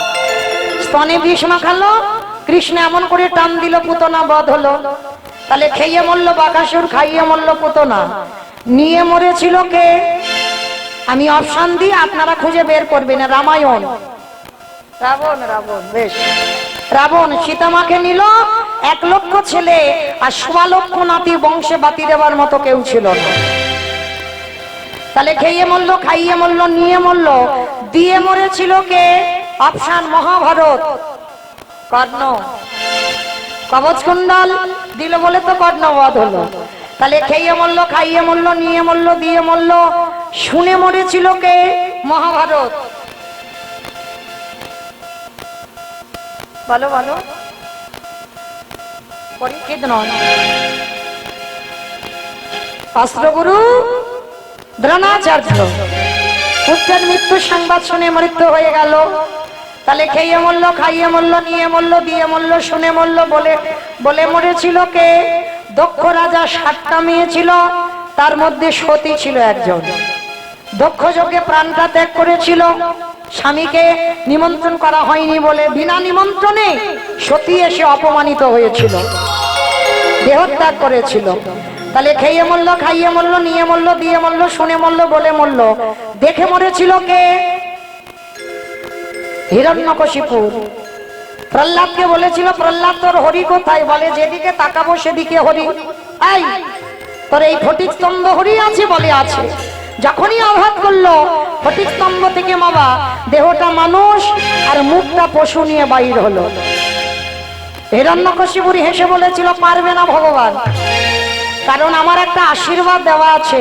স্তনে বিষ মাখালো, কৃষ্ণ এমন করে টান দিল, পুতনা বধ হলো। তাহলে খেয়ে মরলো বকাসুর, খাইয়ে মরলো পুতনা। নিয়ে মরেছিল কে? আমি অপশন দিই, আপনারা খুঁজে বের করবেন। রামায়ণ। রাবণ। রাবণ, বেশ। রাবণ সীতামাকে নিল, 1 লক্ষ ছেলে আর 1.25 লক্ষ নাতি, বংশে বাতি দেওয়ার মতো কেউ ছিল না। তাহলে খেয়ে মরলো, খাইয়ে মরলো, নিয়ে মরলো, দিয়ে মরেছিল কে? অপশন মহাভারত। কর্ণ। কবচ কুণ্ডল দিল বলে তো কর্ণ বধ হলো। তাহলে খেয়ে মরলো, খাইয়ে মরলো, নিয়ে মরলো, দিয়ে মরলো, শুনে মরেছিল কে? মহাভারত। বলো বলো, পরীক্ষিত নয়। অস্ত্রগুরু দ্রোণাচার্য। পুত্রের মৃত্যুর সংবাদ শুনে মৃত্যু হয়ে গেল। তাহলে খেয়ে মরলো, খাইয়ে মরলো, নিয়ে মরলো, দিয়ে মরলো, শুনে মরলো, বলে মরেছিল কে? দক্ষ রাজা 7টা মেয়ে ছিল, তার মধ্যে সতী ছিল একজন। দক্ষ যজ্ঞে প্রাণটা ত্যাগ করেছিল, স্বামীকে নিমন্ত্রণ করা হয়নি বলে বিনা নিমন্ত্রণে সতী এসে অপমানিত হয়েছিল, দেহত্যাগ করেছিল। তাহলে খেয়ে মরলো, খাইয়ে মরলো, নিয়ে মরলো, দিয়ে মরলো, শুনে মরলো, বলে মরলো, দেখে মরেছিল কে? হিরণ্যকশিপু। প্রহ্লাদকে বলেছিল, প্রহ্লাদ তোর হরি কোথায়? বলে, যেদিকে তাকাবো সেদিকে হরি। এই তোর এই ফটিক স্তম্ভ হরি আছে? বলে, আছে। যখনই আঘাত করলো, ফটিক স্তম্ভ থেকে বাবা দেহটা মানুষ আর মুখটা পশু নিয়ে বাইর হলো। হিরণ্যকশিপুর হেসে বলেছিল, পারবে না ভগবান, কারণ আমার একটা আশীর্বাদ দেওয়া আছে,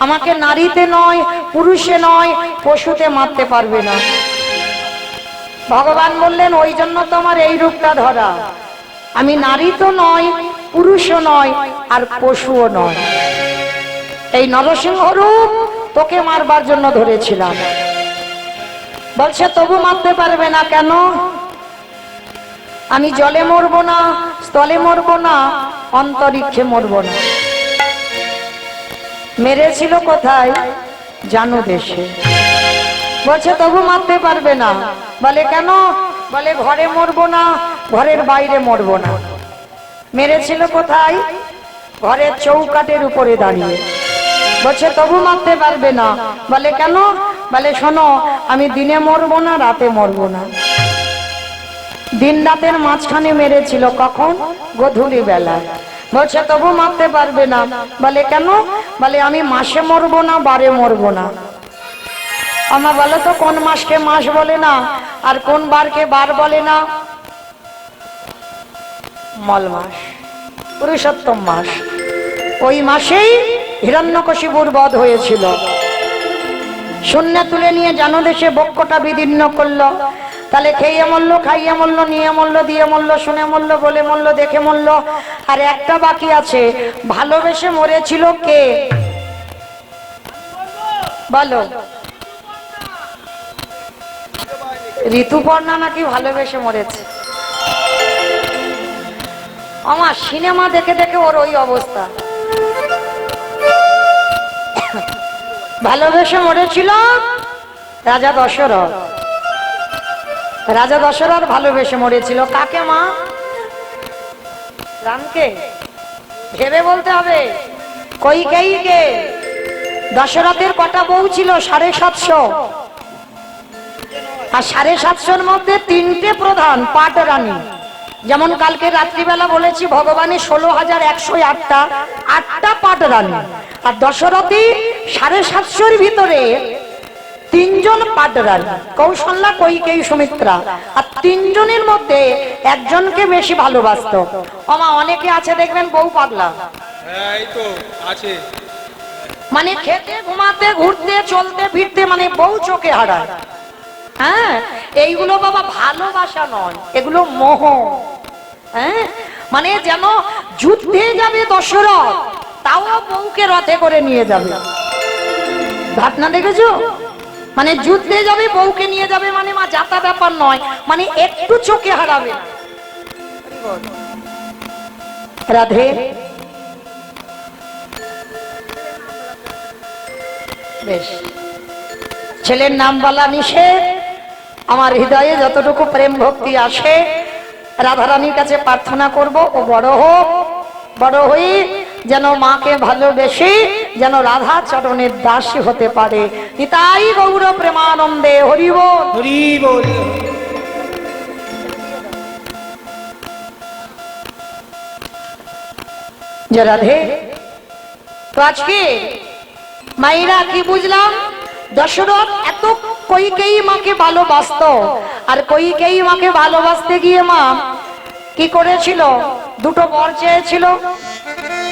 আমাকে নারীতে নয়, পুরুষে নয়, পশুতে মারতে পারবে না। ভগবান বললেন, ওই জন্য তো আমার এই রূপটা ধরা, আমি নারী তো নয়, পুরুষও নয়, আর পশুও নয়। এই নরসিংহ রূপ তোকে মারবার জন্য ধরেছিলাম। বলছে, তবু মারতে পারবে না কেন? আমি জলে মরবো না, স্থলে মরবো না, অন্তরিক্ষে মরবো না। মেরেছিল কোথায়? জানু দেশে। বলছে, তবু মারতে পারবে না। বলে, কেন? বলে, ঘরে মরবো না, ঘরের বাইরে মরবো না। মেরেছিল কোথায়? ঘরের চৌকাঠের উপরে দাঁড়িয়ে। বলছে, তবু মারতে পারবে না। বলে, কেন? বলে, শোনো, আমি দিনে মরবো না, রাতে মরবো না। দিন রাতের মাঝখানে মেরেছিল, কখন? গধূলি বেলা। বলছে, তবু মারতে পারবে না। বলে, কেন? বলে, আমি মাসে মরবো না, বারে মরবো না। আমার বলো তো, কোন মাসকে মাস বলে না আর কোন বারকে বার বলে না? মল মাস, পুরুষোত্তম মাস। ওই মাসেই হিরণ্যকশিপুর বধ হয়েছিল। শূন্য তুলে নিয়ে জানদেশে বক্ষটা বিদীর্ণ করলো। তাহলে খেয়ে মরলো, খাইয়ে মরলো, নিয়ে মরলো, দিয়ে মরলো, শুনে মরলো, বলে মরলো, দেখে মরলো। আর একটা বাকি আছে, ভালোবেসে মরেছিল কে? বলো। ঋতুপর্ণা নাকি ভালোবেসে মরেছে। আমার সিনেমা দেখে দেখে ওর ওই অবস্থা। ভালোবেসে মরেছিল রাজা দশরথ। রাজা দশরথ ভালোবেসে মরেছিল কাকে মা? রামকে। ভেবে বলতে হবে। কইকেয়ীকে। দশরথের কটা বউ ছিল? 750। আর 750-র মধ্যে 3টে প্রধান পাট রানী। যেমন কালকে রাত্রিবেলা বলেছি ভগবানের 16,108টা 8টা পাট রানী। আর দশরথী 750-র ভিতরে 3জন পাট রানী, কৌশল্যা, কইকেয়ী, সুমিত্রা। আর 3জনের মধ্যে একজনকে বেশি ভালোবাসতো। ওমা অনেকে আছে দেখবেন বউ পাগলা। এই তো আছে, মানে খেতে, ঘুমাতে, ঘুরতে, চলতে, ফিরতে মানে বউ চোখে হারায়। হ্যাঁ, এইগুলো বাবা ভালোবাসা নয়, এগুলো মোহ। হ্যাঁ, মানে যেন যুদ্ধে যাবে দশরথ, তাও বউকে রথে করে নিয়ে যাবে। ঘটনা দেখেছো? মানে যুদ্ধে যাবে বউকে নিয়ে যাবে, মানে মা যাতা ব্যাপার নয়, মানে একটু চোখে হারাবে না। রাধে। বেশ, ছেলের নাম বলা নিষেধ। আমার হৃদয়ে যতটুকু প্রেম ভক্তি আসে রাধারানীর কাছে প্রার্থনা করব, ও বড় হোক, বড় হই যেন মাকে ভালোবেসে যেন রাধা চরণের দাসী হতে পারে। নিতাই গৌর প্রেমানন্দে হরি বল। হরি বল। যে রাধে। তো আজকে মায়েরা কি বুঝলাম? দশরথ এত কইকেয়ী মাকে ভালোবাসতো, আর কইকেয়ী মাকে ভালোবাসতে গিয়ে মা কি করেছিল? 2টো বর চেয়েছিল।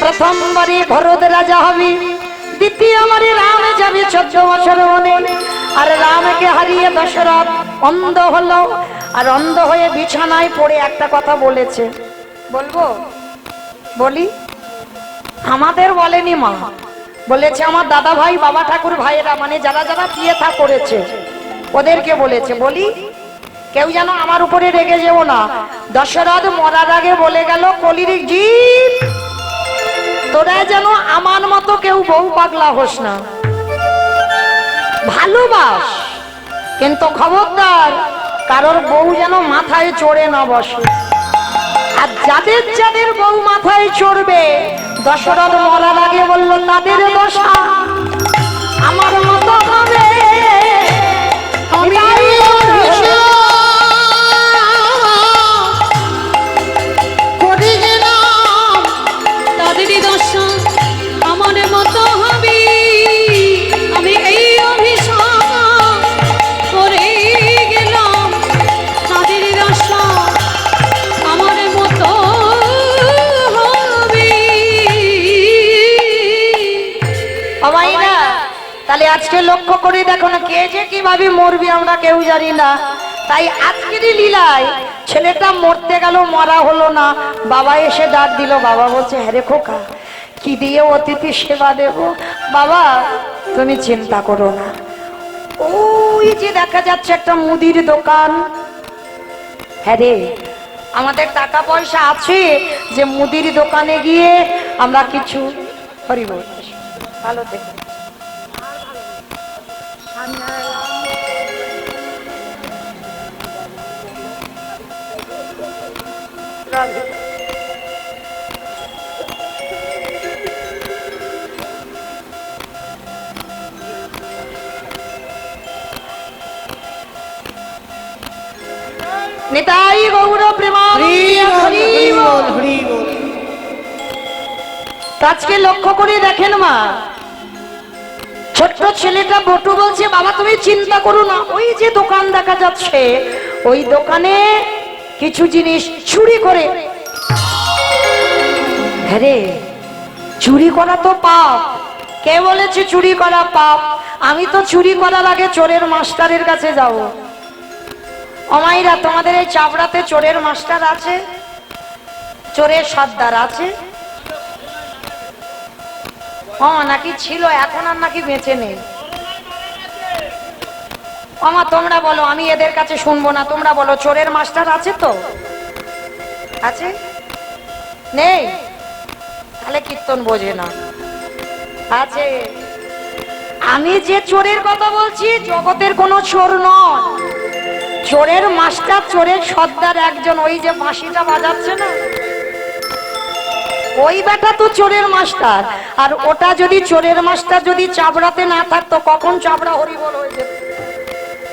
প্রথমবারে ভরত রাজা হবি, দ্বিতীয়বারে রাম যাবে 14 বছর বনে। আর রামকে হারিয়ে দশরথ অন্ধ হলো, আর অন্ধ হয়ে বিছানায় পড়ে একটা কথা বলেছে। বলবো? বলি? আমাদের বলেনি মা, বলেছে আমার দাদা ভাই, বাবা ঠাকুর ভাইয়েরা, মানে যারা যারা বিয়ে থা করেছে ওদেরকে বলেছে। বলি? কেউ যেন আমার উপরে রেগে যেও না। দশরথ মরার আগে বলে গেল, কলির জীব তোরা যেন আমার মতো কেউ বউ পাগলা হোস না, ভালোবাস, কিন্তু খবরদার কারোর বউ যেন মাথায় চড়ে না বসে। আর যাদের যাদের বউ মাথায় চড়বে, দশরথ মরার আগে বলল তাদের দশা আমার মতো হবে। আমি করে গেলাম, তাদেরই দশা আমার মতো হবে। আমি এই অভিশাপ করে গেলাম, তাদেরই দশা আমার মতো হবে। না তাহলে আজকে লক্ষ্য করে দেখো না, কে যে কিভাবে মরবি আমরা কেউ জানি না। তাই আজকেরই লীলায় ছেলেটা মরতে গেল, মরা হলো না। বাবা এসে ডাক দিল। বাবা বলছে, হ্যাঁ রে খোকা, কি দিয়ে অতিথি সেবা দেব? বাবা তুমি চিন্তা করো না, ওই যে দেখা যাচ্ছে একটা মুদির দোকান। হ্যাঁ রে, আমাদের টাকা পয়সা আছে যে মুদির দোকানে গিয়ে আমরা কিছু হরি বল। ভালো থেকে নিতাই গৌর প্রেমানন্দে হরি বল। হরি বল। আজকে লক্ষ্য করে দেখেন মা, ছোট্ট ছেলেটা বটু বলছে, বাবা তুমি চিন্তা করো না, ওই যে দোকান দেখা যাচ্ছে ওই দোকানে কিছু জিনিস চুরি করে। আরে চুরি করা তো পাপ। কে বলেছে চুরি করা পাপ? আমি তো চুরি করার আগে চোরের মাস্টারের কাছে যাব। অমাইরা, তোমাদের এই চাপড়াতে চোরের মাস্টার আছে? চোরের সর্দার আছে? নাকি ছিল, এখন আর নাকি বেঁচে নেই। আমা তোমরা বলো, আমি এদের কাছে শুনবো না, তোমরা বলো চোরের মাস্টার আছে তো? আছে? নেই? তাহলে কীর্তন বোঝে না। আছে। আমি যে চোরের কথা বলছি জগতের কোনো চোর নয়, চোরের মাস্টার, চোরের সর্দার একজন, ওই যে বাঁশিটা বাজাচ্ছে না, ওই বেটা তো চোরের মাস্টার। আর ওটা যদি চোরের মাস্টার যদি চাবড়াতে না থাকতো, কখন চাবড়া হরিবল হয়ে যেত,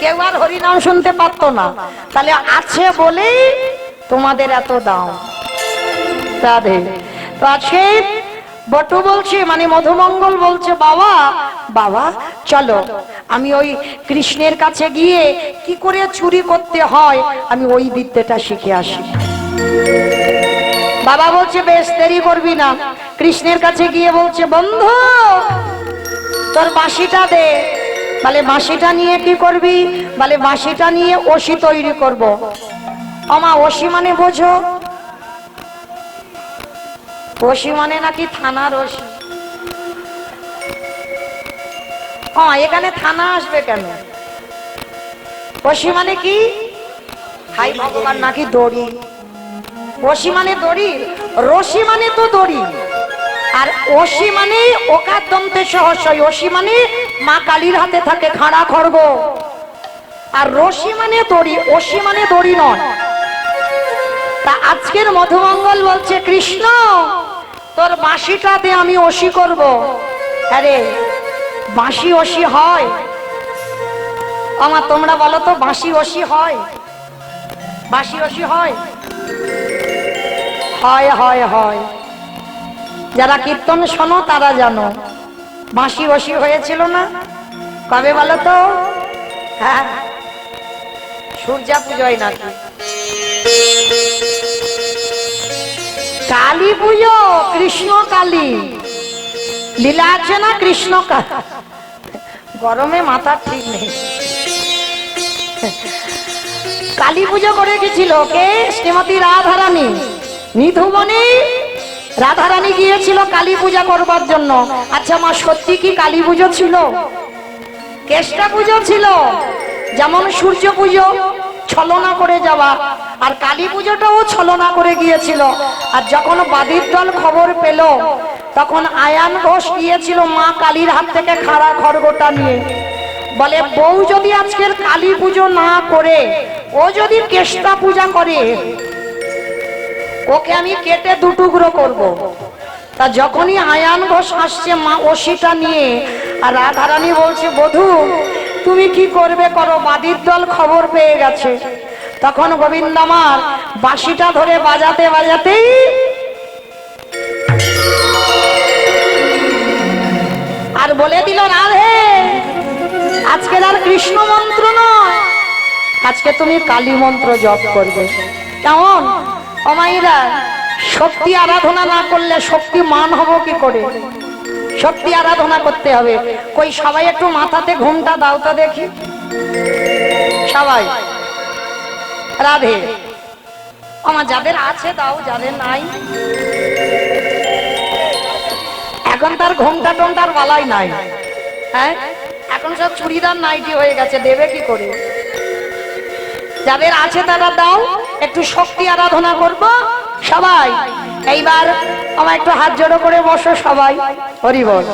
কেউ আর হরিনাম শুনতে পারতো না। তাহলে আছে বলেই তোমাদের এত দাম। রাধে। তো আছে বটু বলছে, মানে মধুমঙ্গল বলছে, বাবা বাবা চলো আমি ওই কৃষ্ণের কাছে গিয়ে কি করে চুরি করতে হয় আমি ওই বিদ্যাটা শিখে আসি। বাবা বলছে বেশ, দেরি করবি না। কৃষ্ণের কাছে গিয়ে বলছে, বন্ধু তোর বাঁশিটা দে। বলে বাঁশিটা নিয়ে কি করবি? বলে বাঁশিটা নিয়ে ওসি তৈরি করব। আমা ওসি মানে বোঝো? ওসি মানে নাকি থানার ওসি। এখানে থানা আসবে কেন? ওসি মানে কি? হাই ভগবান, নাকি দড়ি? ওসি মানে দড়ি, রশি মানে তো দড়ি। আর ওসি মানে ওকার দন্তে সহস্রই, ওসি মানে মা কালীর হাতে থাকে খাড়া খড়গ। আর রশি মানে দড়ি, ওসি মানে দড়ি নয়। তা আজকের মধুমঙ্গল বলছে, কৃষ্ণ তোর বাঁশিটা দে, আমি ওসি করব। আরে বাঁশি ওসি হয়? আমার তোমরা বলো তো, বাঁশি ওসি হয়? বাঁশি ওসি হয়? হয় হয় হয়। যারা কীর্তন শোনো তারা জানো। বাঁশি ওসি হয়েছিল না কবে বলো তো? হ্যাঁ, সূর্যা পুজোয় নাকি? কালী পুজো, কৃষ্ণ কালী লীলা আছে না? কৃষ্ণ গরমে মাথা ঠিক নেই। কালী পুজো করে গেছিল কে? শ্রীমতী রাধারানী। নিধুমণি রাধারানী গিয়েছিল কালী পূজা করবার জন্য। আচ্ছা মা, সত্যি কি কালী পুজো ছিল? কেষ্টা পুজো ছিল। যেমন সূর্য পুজো ছলনা করে যাওয়া, আর কালী পুজোটাও ছলনা করে গিয়েছিল। আর যখন বাদীর দল খবর পেল, তখন আয়ান ঘোষ গিয়েছিল মা কালীর হাত থেকে খাড়া খড়গটা নিয়ে। বলে বউ যদি আজকের কালী পুজো না করে ও যদি কেষ্টা পূজা করে, ওকে আমি কেটে দুটুকরো করব। তা যখনই আয়ান ঘোষ আসছে মা ওসিটা নিয়ে, আর রাধারানী বলছে, বধূ তুমি কি করবে করো, বাদীর দল খবর পেয়ে গেছে। তখন গোবিন্দ আমার বাঁশিটা ধরে বাজাতে বাজাতেই আর বলে দিল, রাধে আজকের আর কৃষ্ণ মন্ত্র নয়, আজকে তুমি কালী মন্ত্র জপ করবে। কেমন অমাইরা? শক্তি আরাধনা না করলে শক্তি মান হবো কি করে? শক্তি আরাধনা করতে হবে। কই সবাই একটু মাথাতে ঘুমটা দাও তো দেখি, সবাই। রাধে। আমার যাদের আছে দাও, যাদের নাই এখন তার ঘুমটা টমটার বালাই নাই। হ্যাঁ, এখন সব চুড়িদার নাইটি হয়ে গেছে, দেবে কি করে? যাদের আছে তারা দাও, একটু শক্তি আরাধনা করব সবাই। এইবার আমার একটু হাত জোড়ো করে বসো সবাই। হরি বল।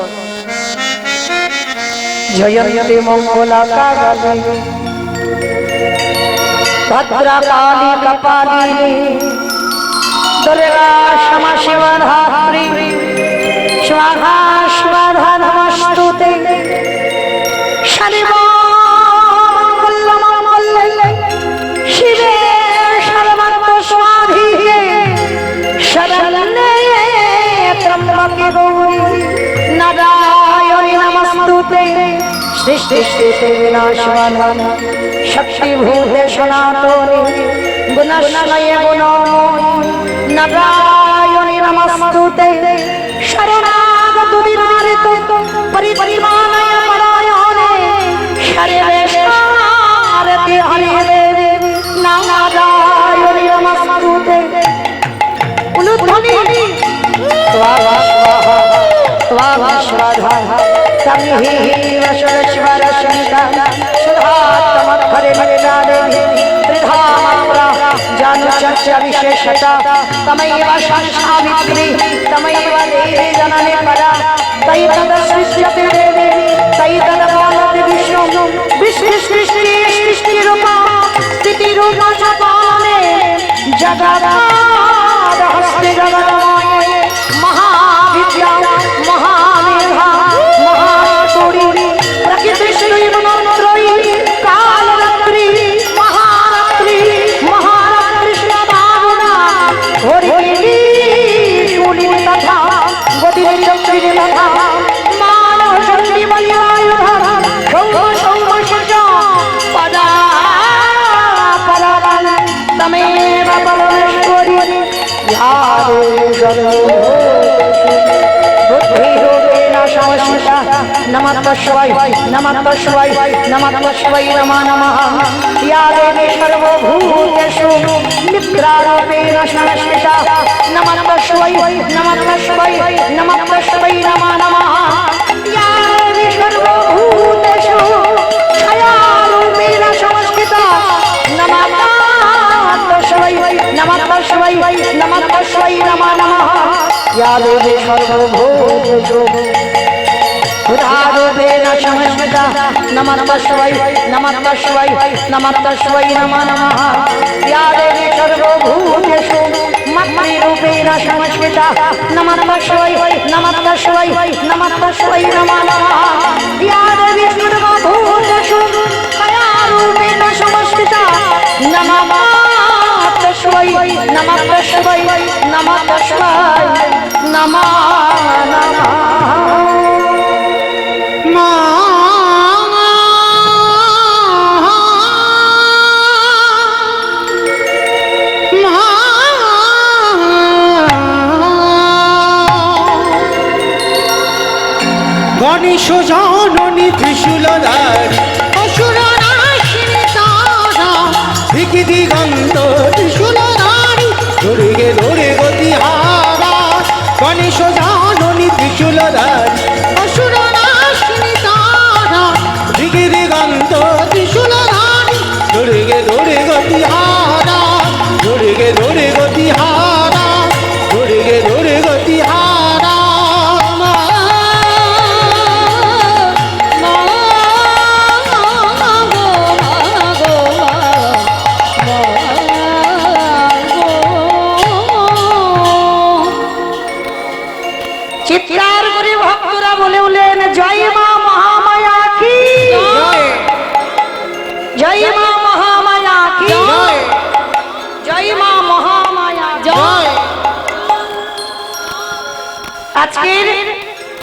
জয়ন্তী মঙ্গলা কালী ভদ্রা কালী কপালিনী দুর্গা ক্ষমা শিবা ধাত্রী স্বাহা স্বাধা নমস্তুতে। শিবে সর্বাত্ম স্বাধীনে শরণ্যে ত্র্যম্বকে গৌরী নারায়ণী নমস্তুতে। সৃষ্টি স্থিতি বিনাশায় শক্তিভূতে সনাতনে গুণশনয়ে গুণময়ী নারায়ণী নমস্তুতে। শরণাগত বিনারিত পরিপরিমাণায় পরায়ণে সর্বেশারতি হরিবে নারায়ণী নমস্তুতে। উলুধ্বনি স্বাহা স্বাহা স্বাহা স্বাধা তমিহি বসরস্বর শঙ্কা সুধাত্ম त्रिधा जानु चर्चा विशेषता तमैव सावित्री तमैव देवी जननी परा तयि तदसृज्यते देवी तयि तदपालते विष्णु सृष्टिरूपा स्थितिरूपा च पालने जगदाहस्ते जगन्माये महाविद्या महामेधा महाशूरी प्रकृतिश्री मनोत्रयी कालरात्रि महारात्रि महारात्रिष्ण बाहुना घोरिणी शूलिनी तथा गतिचक्रिणी तथा मानव शक्ति बलिवायुधा सौम सौम शजा पदा परावन् तमेव परमेश्वरी या बुद्धिरूपेण संस्थिता नमः शिवाय नमः शिवाय नमः शिवाय नमः नमः या देवी सर्वभूतेषु निद्रारूपेण संस्थिता नमः शिवाय नमः शिवाय नमः शिवाय नमः नमः या देवी सर्वभूतेषु छायारूपेण संस्थिता नमः शिवाय नमः शिवाय नमः शिवाय नमः नमः या देवी सर्वभूतेषु उदारूपेण संस्थिता नमः शिवाय नमः शिवाय नमः शिवाय नमः नमः या देवी सर्वभूतेषु मत्रूपेण संस्थिता नमः शिवाय नमः शिवाय नमः शिवाय नमः नमः या देवी सर्वभूतेषु छायारूपेण संस्थिता नमः शिवाय नमः शिवाय नमः शिवाय नमः नमः গণেশ জননী ত্রিশূলধারী অসুরনাশিনী তারা দিকি দিগন্ত ত্রিশূলধারী ধরে গতি হারা গণেশ জননী ত্রিশূলধারী অসুরনাশিনী তারা দিকি দিগন্ত ত্রিশূলধারী ধরে গতি হারা ধরে গতি হারা ধরে গতি হারা চিৎকার করে ভক্তরা বলে উঠলেন জয় মা মহামায়া কি জয় মা মহামায়া কি জয় মা মহামায়া জয় আজকের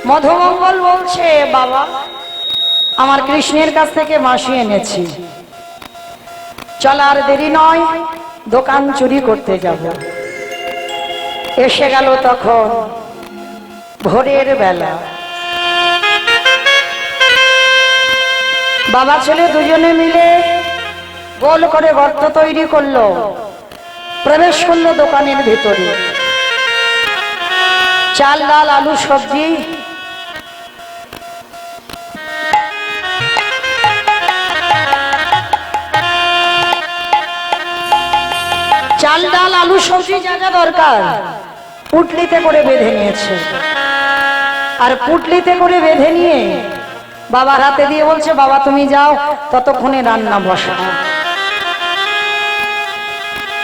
মধুমঙ্গল বলছে বাবা আমার কৃষ্ণের কাছ থেকে মাসি এনেছি চলার দেরি নয় দোকান চুরি করতে যাব এসে গেল তখন ভোরের বেলা বাবা ছেলে দুজনে মিলে গোল করে গর্ত তৈরি করলো প্রবেশ করলো দোকানের ভিতরে চাল ডাল আলু সবজি চাল ডাল আলু সবজি জায়গা দরকার পুটলিতে করে বেঁধে নিয়েছে আর পুটলিতে করে বেঁধে নিয়ে বাবার হাতে দিয়ে বলছে বাবা তুমি যাও ততক্ষণে রান্না বসা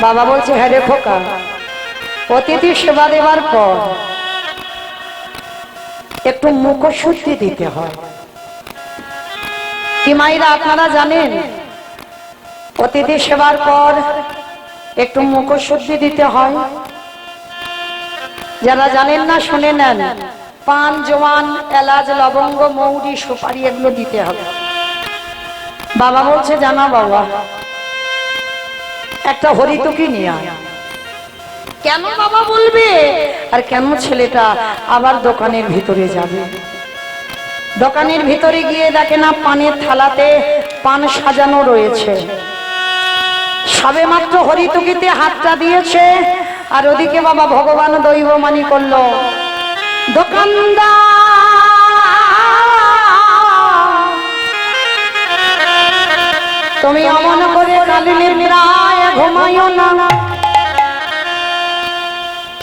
বাবা বলছে হ্যাঁ রে খোকা অতিথি সেবা দেবার পর একটু মুখশুদ্ধি দিতে হয় কি মায়েরা আপনারা জানেন অতিথি সেবার পর একটু মুখশুদ্ধি দিতে হয় যারা জানেন না শুনে নেন পান জোয়ান এলাচ লবঙ্গ মৌরি সুপারি এগুলো দিতে হবে বাবা বলছে জানা বাবা একটা হরিতকি নিয়ে আয় কেন বাবা বলবে আর কেন ছেলেটা আবার দোকানের ভিতরে যাবে দোকানের ভিতরে গিয়ে দেখে না পানের থালাতে পান সাজানো রয়েছে সবে মাত্র হরিতকিতে হাতটা দিয়েছে আর ওদিকে বাবা ভগবান দৈবমানি করলো দোকানদার তুমি অমন করে কালী নিদ্রায় ঘুমাইও না,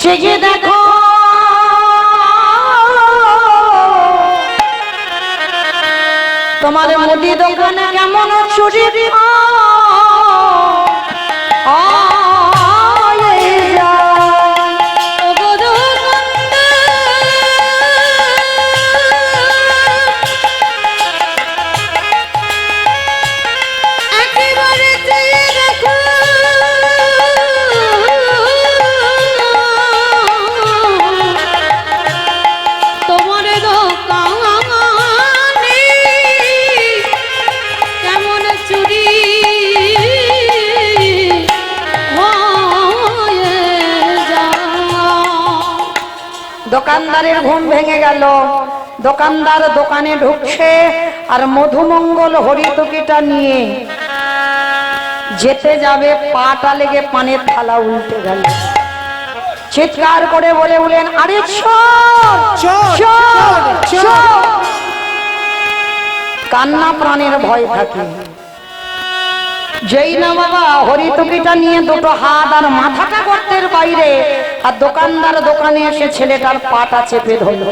জেগে দেখো তোমার মুদি দোকানে কেমন চুরি দোকানদারের ঘুম ভেঙে গেল। দোকানদার দোকানে ঢুকছে আর মধুমঙ্গল হরিতকিটা নিয়ে যেতে যাবে, পাটা লেগে পানের থালা উল্টে গেল। চিৎকার করে বলে উঠলেন, আরে চোর চোর চোর! কান্না প্রাণের ভয় থাকে। যেই না বাবা হরিতকিটা নিয়ে দুটো হাত আর মাথাটা গর্তের বাইরে, আর দোকানদার দোকানে এসে ছেলেটার পাটা চেপে ধরল।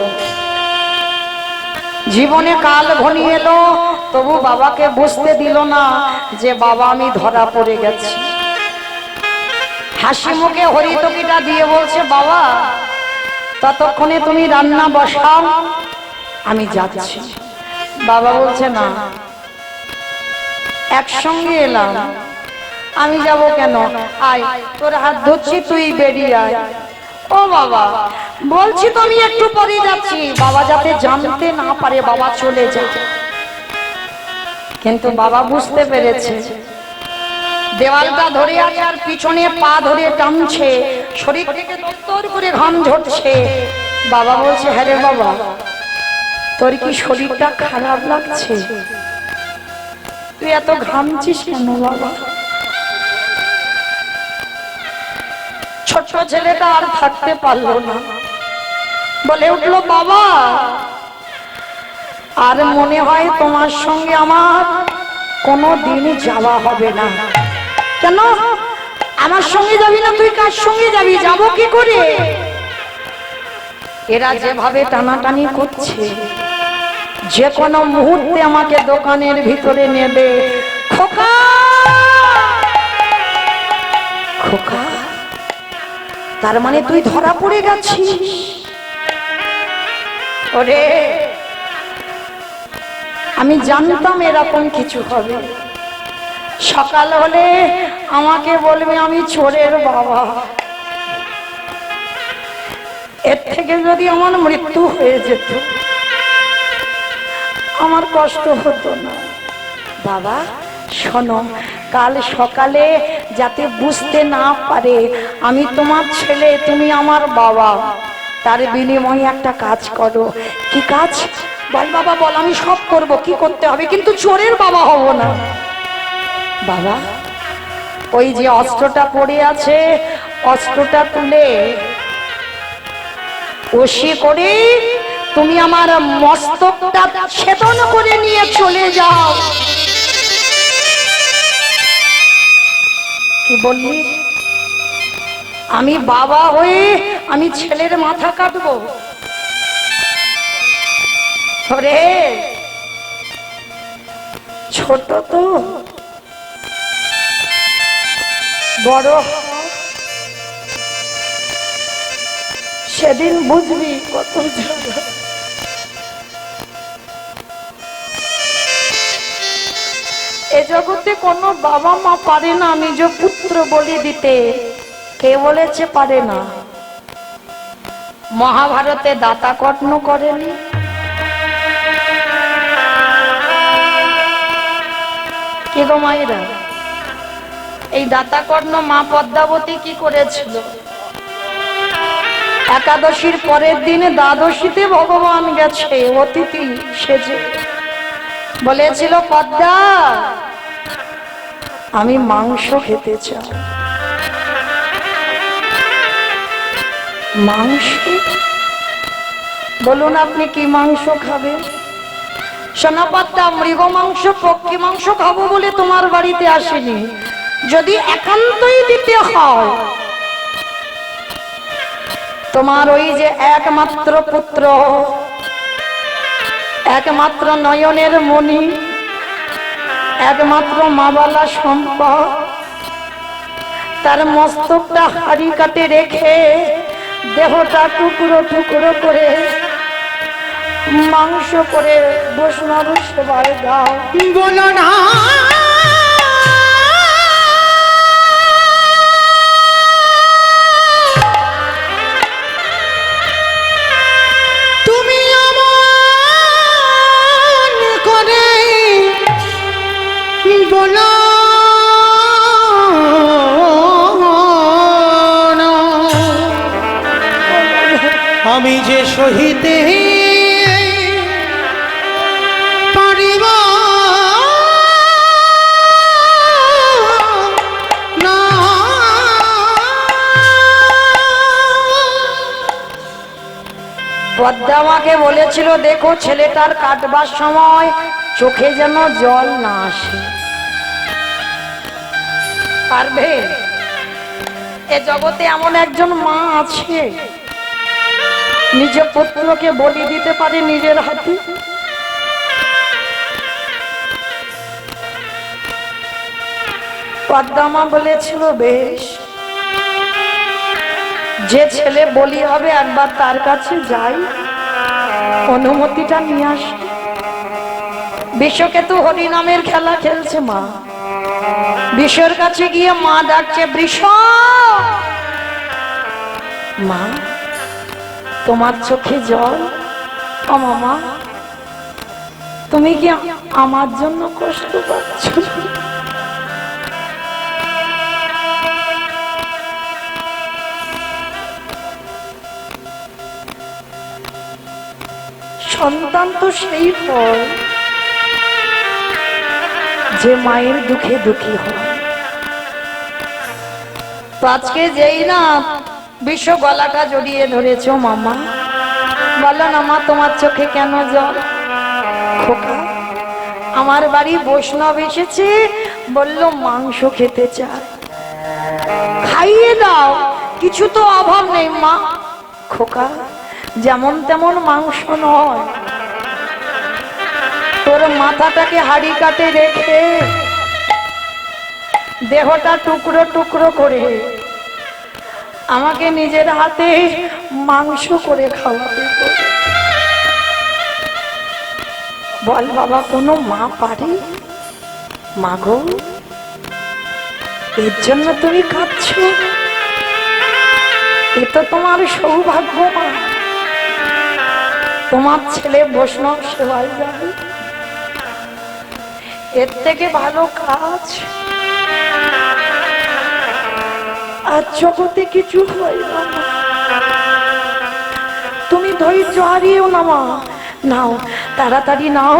জীবনে কাল ঘনিয়ে এলো, তবু বাবাকে বুঝতে দিল না যে বাবা আমি ধরা পড়ে গেছি। হাসি মুখে হরিতকিটা দিয়ে বলছে, বাবা ততক্ষণে তুমি রান্না বসাও, আমি যাচ্ছি। বাবা বলছে, না একসঙ্গে এলাম, আমি যাব কেন? আয় তোর হাত ধরছি, তুই বেরিয়ে আয়। ও বাবা বলছি তো আমি একটু পরে যাচ্ছি। বাবা যাতে জানতে না পারে বাবা চলে যায়। কিন্তু বাবা বুঝতে পেরেছে দেওয়ালটা ধরে আছে আর পিছনে পা ধরে টানছে, শরীর থেকে দত্তর করে ঘাম ঝরছে। বাবা বলছে, হ্যাঁ রে বাবা, তোর কি শরীরটা খারাপ লাগছে? তুই এত ঘামছিস কেন বাবা? ছোট ছেলেটা আর থাকতে পারলো না, বলে উঠলো, বাবা আর মনে হয় তোমার সঙ্গে আমার কোনো দিন যাওয়া হবে না। কেন আমার সঙ্গে যাবি না? তুই কার সঙ্গে যাবি? যাবো কি করে? এরা যেভাবে টানাটানি করছে, যে কোনো মুহূর্তে আমাকে দোকানের ভিতরে নেবে। খোকা খোকা, তার মানে তুই ধরা পড়ে গেছিস? ওরে আমি জানতাম এরকম কিছু হবে। সকাল হলে আমাকে বলবে আমি চোরের বাবা। এর থেকে যদি আমার মৃত্যু হয়ে যেত আমার কষ্ট হতো না। বাবা শোনো, কাল সকালে যাতে বুঝতে না পারে আমি তোমার ছেলে, তুমি আমার বাবা, তার বিনিময়ে একটা কাজ করো। কি কাজ? বল বাবা বল, আমি সব করব। কি করতে হবে? কিন্তু চোরের বাবা হব না। বাবা ওই যে অস্ত্রটা পড়ে আছে, অস্ত্রটা তুলে ওসি করে তুমি আমার মস্তকটা ছেদন করে নিয়ে চলে যাও। কি বললি? আমি বাবা হয়ে আমি ছেলের মাথা কাটবো? ওরে ছোট তো, বড় সেদিন বুঝবি কত জ্বালা। এ জগতে কোনো বাবা মা পারে না নিজ পুত্র বলি দিতে। কে বলেছে পারে না? মহাভারতে দাতা কর্ণ করেনি? কি গো মায়েরা, এই দাতা কর্ণ মা পদ্মাবতী কি করেছিল? একাদশীর পরের দিনে দ্বাদশীতে ভগবান গেছে অতিথি সেজে, বলেছিল পদ্মা আমি মাংস খেতে চাই। মাংস? বলুন আপনি কি মাংস খাবেন? সোনাপাত্তা মৃগ মাংস পক্ষী মাংস খাবো বলে তোমার বাড়িতে আসেনি। যদি একান্তই দিতে হয়, তোমার ওই যে একমাত্র পুত্র, একমাত্র নয়নের মণি, একমাত্র মাবালা সম্পদ, তার মস্তকটা হাড়ি কাটে রেখে দেহটা টুকরো টুকরো করে মাংস করে বৈষ্ণব সেবায় দাও। বলো না তুমি অমন করে বলো না। আমি যে সহিতে পারিব না। পদ্মা আমাকে বলেছিল, দেখো ছেলেটার কাটবার সময় চোখে যেন জল না আসে। পারবে? এ জগতে এমন একজন মা আছে নিজ পুত্রকে বলি দিতে পারে নিজের হাতে। পদ্মা বলেছিল, বেশ, যে ছেলে বলি হবে একবার তার কাছে যাই, অনুমতিটা নিয়ে আসি। বিশ্বকেতু হরিনামের খেলা খেলছে মা, বিশ্বর কাছে গিয়ে মা ডাকছে, বৃষ, মা তোমার চোখে জল। ও মামা, তুমি কি আমার জন্য কষ্ট পাচ্ছ? সন্তান তো সেই ফল যে মায়ের দুঃখে দুঃখী হয়। তো আজকে যেই না বিশ্ব গলাটা জড়িয়ে ধরেছ মামা, বলো না মা তোমার চোখে কেন জল? খোকা, আমার বাড়ি বৈষ্ণব এসেছে, বলল মাংস খেতে চায়, খাইয়ে দাও, কিছু তো অভাব নেই মা। খোকা, যেমন তেমন মাংস নয়, তোর মাথাটাকে হাড়ি কাটে রেখে দেহটা টুকরো টুকরো করে আমাকে নিজের হাতে মাংস করে খাওয়াতে হবে। বল বাবা, কোনো মা পারে? মাগো, এর জন্য তুমি কাঁদছ? এ তো তোমার সৌভাগ্য মা, তোমার ছেলে বৈষ্ণব সেবায় যাবে। এর থেকে ভালো কাজ আর জগতে কিছু হয় না। তুমি ধৈর্য হারিও না মা, নাও তাড়াতাড়ি নাও,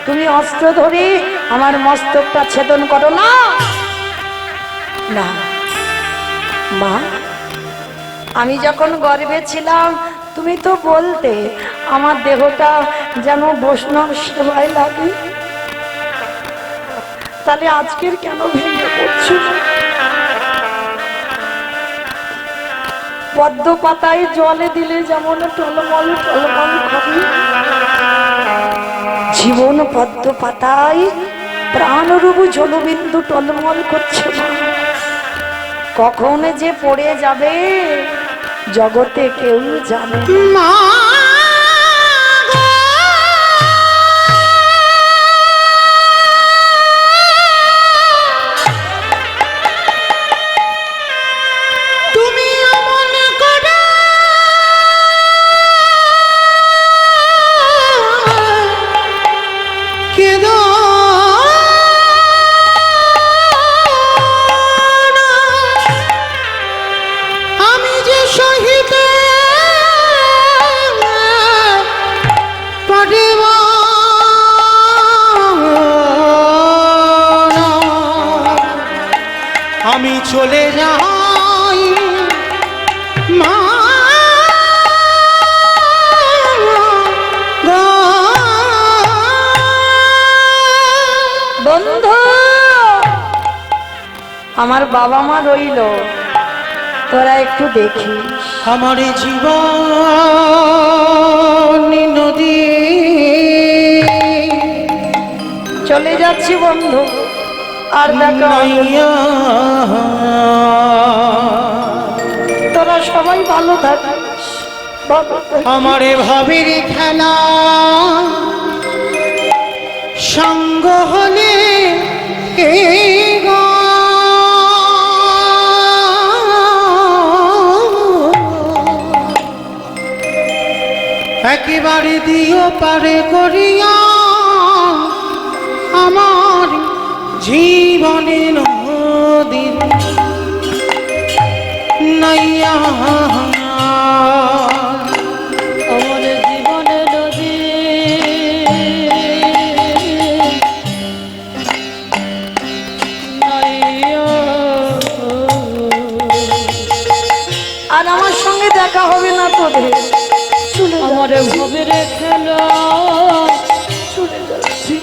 তুমি অস্ত্র ধরে আমার মস্তকটা ছেদন করো। না না মা, আমি যখন গর্ভে ছিলাম তুমি তো বলতে আমার দেহটা যেন বৈষ্ণব সেবায় লাগে, তাহলে আজকের কেন ভেঙে পড়ছো? পদ্ম পাতায় জলে দিলে যেমন টলমল টলমল খাবি, জীবন পদ্ম পাতায় প্রাণরূপ জলবিন্দু টলমল করছে না। কখন যে পড়ে যাবে জগতে কেউ জানে মা তুমি অমন করে কেঁদো না। আমি যে সহিতে পারিব না। আমি চলে যাই মা গো। বন্ধু আমার বাবা মা রইল, তোরা একটু দেখিস। আমার জীবন নদী চলে যাচ্ছি বন্ধু, আর দেখা হবে না। তোরা সবাই ভালো থাকিস, ভালো থাকিস। আমারে ভাবের খেলা সঙ্গ হলে কে গো, একেবারে দিও পারে করিয়া আমার জীবনে নদী নাইয়া। আমার জীবনে নদী নাইয়া। আর আমার সঙ্গে দেখা হবে না তোদের, চলে যা। আমার ভবের খেলা চলে যাচ্ছি।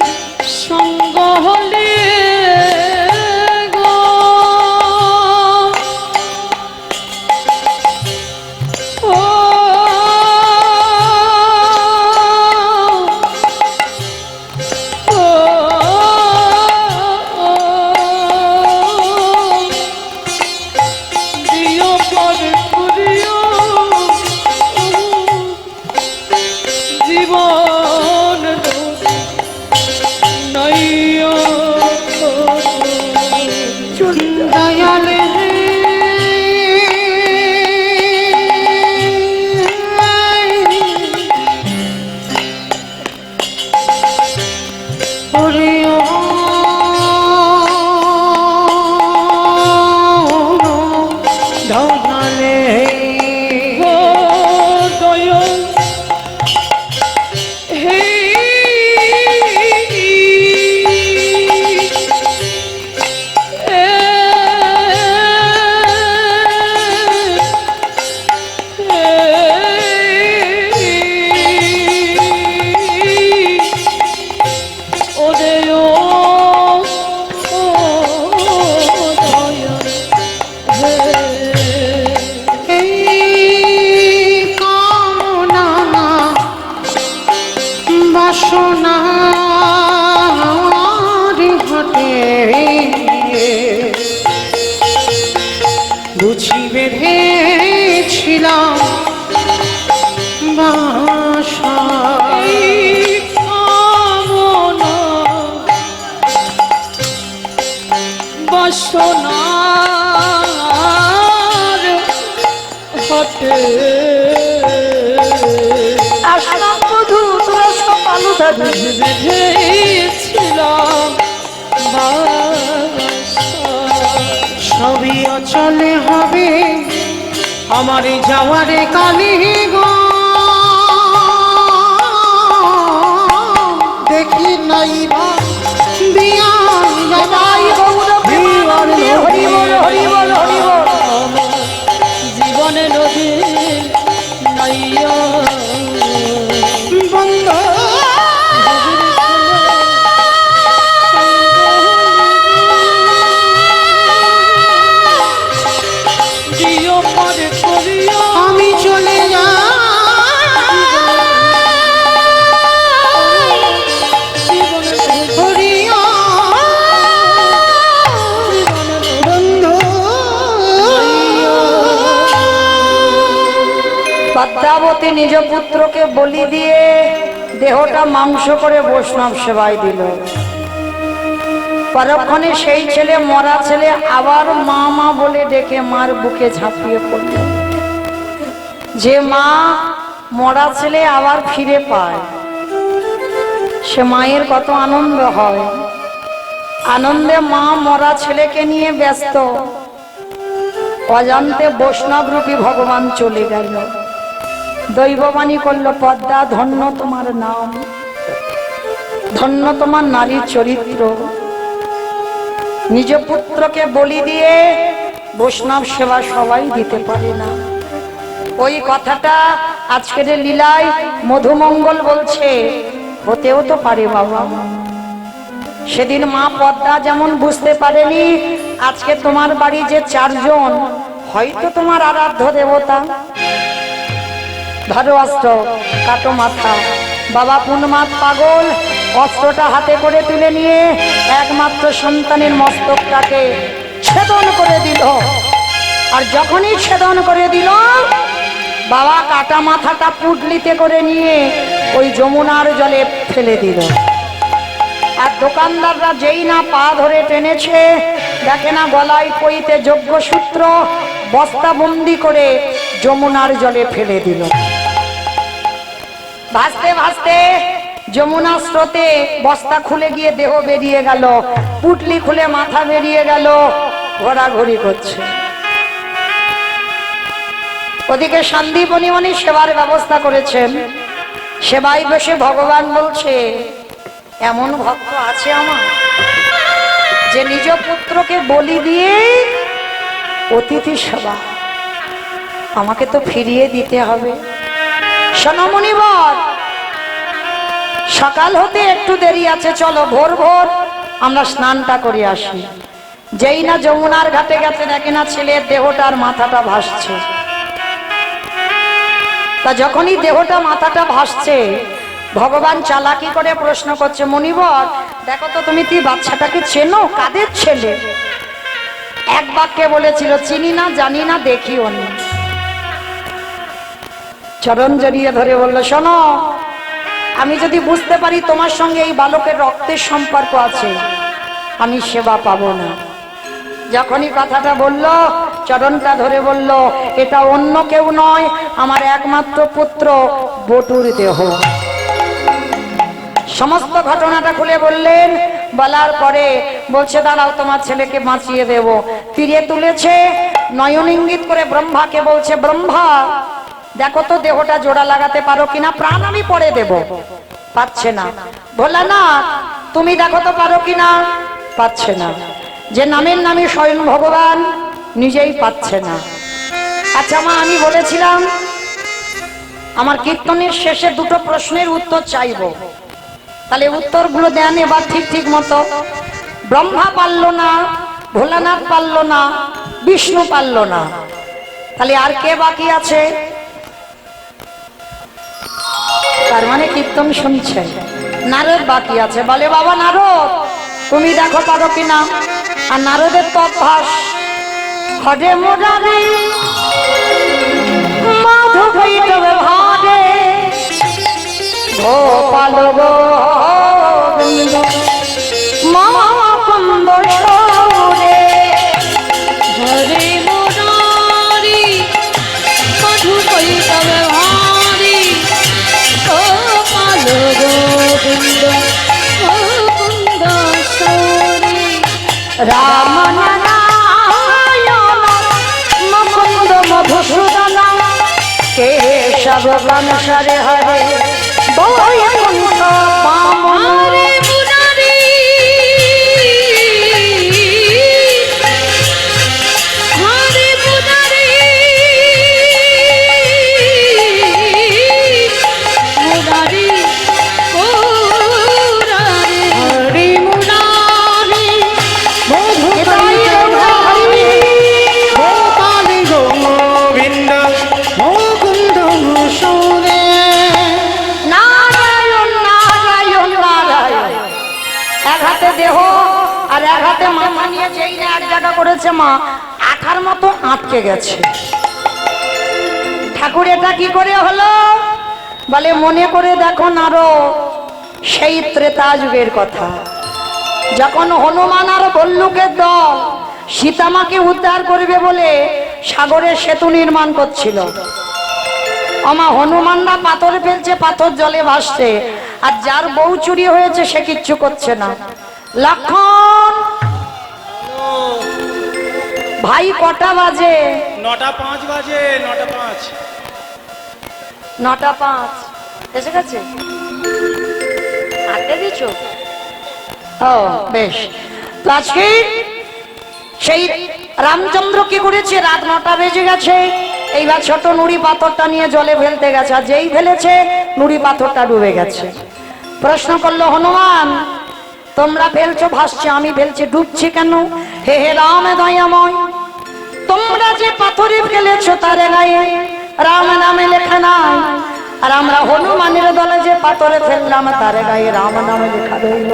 সঙ্গ হলে গো, ও ও, দিও পরে করিও জীবন নাইয়া। দয়ালে ওরে ও দয়ালে ও দয়াল হে, ওরে ও দয়াল হে, এই কামনা বাসনা ঘটে বুঝি বেঁধেছিলাম বাসা। এই কামনা বাসনার হাতে আসলাম বন্ধু, তোরা সব ভালো থাকিস। বেঁধেছিলাম বাসা। সবই অচলে হবে আমার যাওয়ারে কালি গো, দেখি নাই বা দিয়া সবাই গৌরব প্রেমানন্দে হরি বল, হরি বল, হরি বল। জীবনে নদী নাইয়া। বন্ধ দিও পরে করিয়া আমি চলে জীবনে হরিয়া বন্ধ পদ্মাবতী নিজ পুত্রকে বলি দিয়ে দেহটা মাংস করে বৈষ্ণব সেবায় দিল। পরক্ষণে সেই ছেলে, মরা ছেলে আবার মা মা বলে ডেকে মার বুকে ঝাঁপিয়ে পড়ল। যে মা মরা ছেলে আবার ফিরে পায়, সে মায়ের কত আনন্দ হয়। আনন্দে মা মরা ছেলেকে নিয়ে ব্যস্ত, অজান্তে বৈষ্ণব রূপী ভগবান চলে গেল। দৈববাণী করল, পদ্মা ধন্য তোমার নাম, ধন্য তোমার নারীর চরিত্র। নিজ পুত্রকে বলি দিয়ে বৈষ্ণব সেবা সবাই দিতে পারে না। ওই কথাটা আজকের লীলায় মধুমঙ্গল বলছে, হতেও তো পারে বাবা। সেদিন মা পদ্মা যেমন বুঝতে পারেনি আজকে তোমার বাড়ি যে 4 জন হয়তো তোমার আরাধ্য দেবতা। ধরো অস্ত্র, কাটো মাথা। বাবা পুনমাত পাগল অস্ত্রটা হাতে করে তুলে নিয়ে একমাত্র সন্তানের মস্তকটাকে ছেদন করে দিল। আর যখনই ছেদন করে দিল, বাবা কাটা মাথাটা পুটলিতে করে নিয়ে ওই যমুনার জলে ফেলে দিল। আর দোকানদাররা যেই না পা ধরে টেনেছে, দেখে না গলায় কইতে যজ্ঞসূত্র বস্তা বন্দি করে যমুনার জলে ফেলে দিল। ভাসতে ভাসতে যমুনা স্রোতে বস্তা খুলে গিয়ে দেহ বেরিয়ে গেল, পুটলি খুলে মাথা বেরিয়ে গেল, ঘোরাঘুরি করছে। ওদিকে সন্দীপনী মনি সেবার ব্যবস্থা করেছেন। সেবায় বসে ভগবান বলছে, এমন ভক্ত আছে আমার যে নিজ পুত্রকে বলি দিয়ে অতিথি সেবা আমাকে তো ফিরিয়ে দিতে হবে। শোনো মুনিবর, সকাল হতে একটু দেরি আছে, চলো ভোর ভোর আমরা স্নানটা করে আসি। যেই না যমুনার ঘাটে গেছে, দেখে না ছেলের দেহটার মাথাটা ভাসছে। তা যখনই দেহটা মাথাটা ভাসছে, ভগবান চালাকি করে প্রশ্ন করছে, মুনিবর দেখো তো তুমি কি বাচ্চাটাকে চেনো? কাদের ছেলে? এক বাক্যে বলেছিল, চিনি না, জানি না, দেখিও নি। চরণ জড়িয়ে ধরে বলল, শোনো, আমি যদি বুঝতে পারি তোমার সঙ্গে এই বালকের রক্তের সম্পর্ক আছে, আমি সেবা পাবো না। যখনই কথাটা বলল, চরণটা ধরে বলল, এটা অন্য কেউ নয়, আমার একমাত্র পুত্র বটুর দেহ। সমস্ত ঘটনাটা খুলে বললেন। বলার পরে বলছে, দাঁড়াও, তোমার ছেলেকে বাঁচিয়ে দেব। তীরে তুলেছে, নয়ন ইঙ্গিত করে ব্রহ্মাকে বলছে, ব্রহ্মা দেখো তো দেহটা জোড়া লাগাতে পারো কিনা, প্রাণ আমি পরে দেব। পাচ্ছে না। ভোলানাথ তুমি দেখো তো পারো কিনা, পাচ্ছে না। যে নামের নামে স্বয়ং ভগবান নিজেই পাচ্ছে না। আচ্ছা মা, আমি বলেছিলাম আমার কীর্তনের শেষে 2টো প্রশ্নের উত্তর চাইবো, তাহলে উত্তরগুলো দেন এবার ঠিক ঠিক মতো। ব্রহ্মা পারল না, ভোলানাথ পারল না, বিষ্ণু পারল না, তাহলে আর কে বাকি আছে? তার মানে কীর্তন শুনছে, নারদ বাকি আছে। বলে, বাবা নারদ তুমি দেখো পারো কিনা। আর নারদের তো অভ্যাস, হরে মোরারে মাধব ভারে গোপাল গোবিন্দ মুকুন্দ সরে। হরে মুরারি মধুকৈতব ভারি গোপাল গোবিন্দ মুকুন্দ সরে। রাম নারায়ণ মুকুন্দ মধুসূদন কেশব বংশরে হরে বৈকুণ্ঠ পাবন। হরে মুরারি হরে মুরারি মুরারি মুরারি হরি মুরারি গোপাল গোবিন্দ মুকুন্দ সরে। নারায়ণ নারায়ণ নারায়ণ। এক হাতে দেহ আর এক হাতে মাথা নিয়ে যেই না এক জায়গা করেছে, মা আঠার মতো আটকে গেছে। ঠাকুর এটা কি করে হলো? বলে, মনে করে দেখো নারদ, সেই ত্রেতা যুগের কথা, যখন হনুমান আর ভল্লুকের দল সীতামাকে উদ্ধার করবে বলে সাগরের সেতু নির্মাণ করছিল। আমা হনুমানরা পাথর ফেলছে, পাথর জলে ভাসছে, আর যার বউ চুরি হয়েছে সে কিচ্ছু করছে না। লক্ষণ ভাই কটা বাজে? 9টা 5 বাজে, 9টা 5। 9টা 5 এসে গেছে। আটকে দিচ্ছ? ও বেশ। তো আজকে সেই রামচন্দ্র কি করেছে, রাত 9টা বেজে গেছে, এইবার ছোট নুড়ি পাথরটা নিয়ে জলে ফেলতে গেছে, আর যেই ফেলেছে নুড়ি পাথরটা ডুবে গেছে। প্রশ্ন করলো, হনুমান তোমরা ফেলছো ভাসছে, আমি ফেলছি ডুবছি কেন? হে হে রাম দয়াময়, তোমরা যে পাথরে ফেলেছো তার গায়ে রাম নামে লেখা নাই, আর আমরা হনুমানের দলে যে পাথরে ফেললাম তার গায়ে রাম নামে লেখা রইল।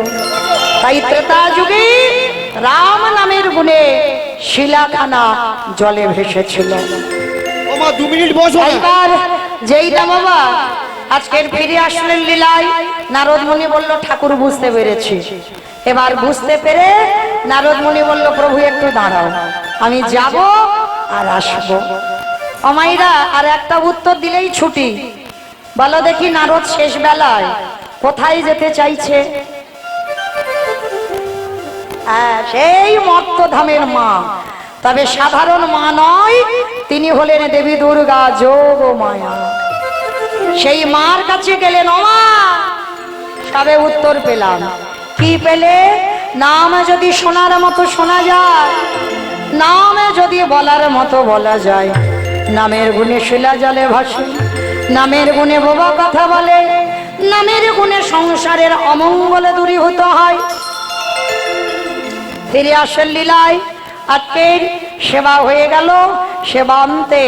তাই ত্রেতা যুগে রাম নামের গুণে শিলাখানা জলে ভেসেছিল। ও মা 2 মিনিট বসো না। এইবার যেইটা বাবা আজকের ফিরে আসলেন লীলায়, নারদ মুনি বলল ঠাকুর বুঝতে পেরেছি। এবার বুঝতে পেরে নারদ মুনি বলল প্রভু একটু দাঁড়াও, আমি যাব আর আসবো। অমাইরা আর একটা উত্তর দিলেই ছুটি। বলো দেখি নারদ শেষ বেলায় কোথায় যেতে চাইছে? হ্যাঁ, সেই মর্তধামের মা, তবে সাধারণ মা নয়, তিনি হলেন দেবী দুর্গা যোগ মায়া। সেই মার কাছে গেলেন। ও মা, সবে উত্তর পেলাম। কি পেলে? নাম যদি শোনার মতো শোনা যায়, নামে যদি বলার মতো বলা যায়, নামের গুণে শিলা জলে ভাসে, নামের গুণে বাবা কথা বলে, নামের গুণে সংসারের অমঙ্গলে দূরীভূত হয়। ফিরে আসেন লীলায়। আজকের সেবা হয়ে গেল। সেবা আনতে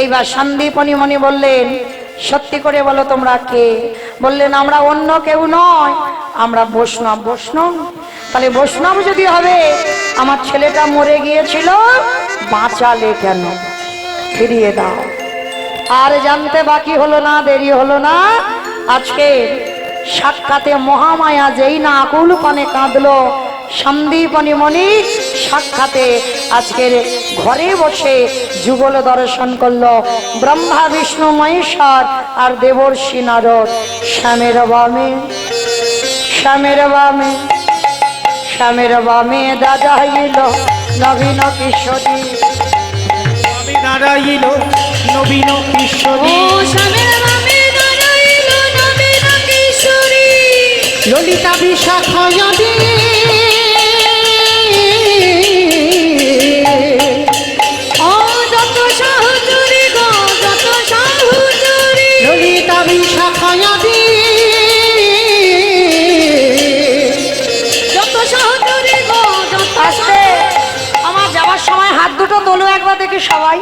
এইবার সন্দীপনী মণি বললেন সত্যি করে বলো তোমরা কে? বললেন আমরা অন্য কেউ নয়, আমরা বৈষ্ণব। বৈষ্ণব? তাহলে বৈষ্ণব যদি হবে, আমার ছেলেটা মরে গিয়েছিল, বাঁচালে কেন? ফিরিয়ে দাও। আর জানতে বাকি হলো না, দেরি হলো না। আজকে সাক্ষাতে মহামায়া যেই না আকুল পানে কাঁদলো, সন্দীপনী মণি সাক্ষাতে আজকের ঘরে বসে যুগল দর্শন করলো। ব্রহ্মা বিষ্ণু মহেশ্বর আর দেবর্ষি নারদ শ্যামের বামে, শ্যামের বামে, শ্যামের বামে দাঁড়াইল নবীন কিশোরী। আমি দাঁড়াইল নবীন কিশোরী, ও স্বামীর বামে দাঁড়াইল নবীন কিশোরী। ললিতা বিশাখায়তী ও যত সাহুচুরি গো, যত সাহুচুরি। ললিতা বিশাখায়তী যত সাহুচুরি গো, যত আসতে আমার যাওয়ার সময় হাত দুটো তোলো একবার দেখি সবাই।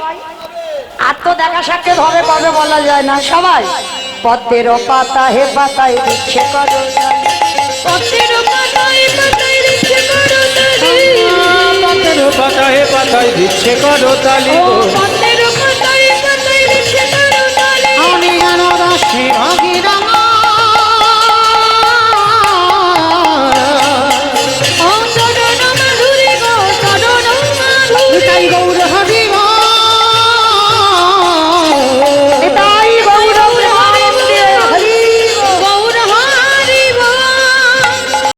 আর তো দেখা সাক্ষাৎ হবে কবে বলা যায় না। সবাই পদ্মের পাতা হে পাতায় দিচ্ছে করো, পথের পাতায় পাতায় দিচ্ছে করতালি। পাতায় পাতায় দিচ্ছে করতালি ও গো। পথের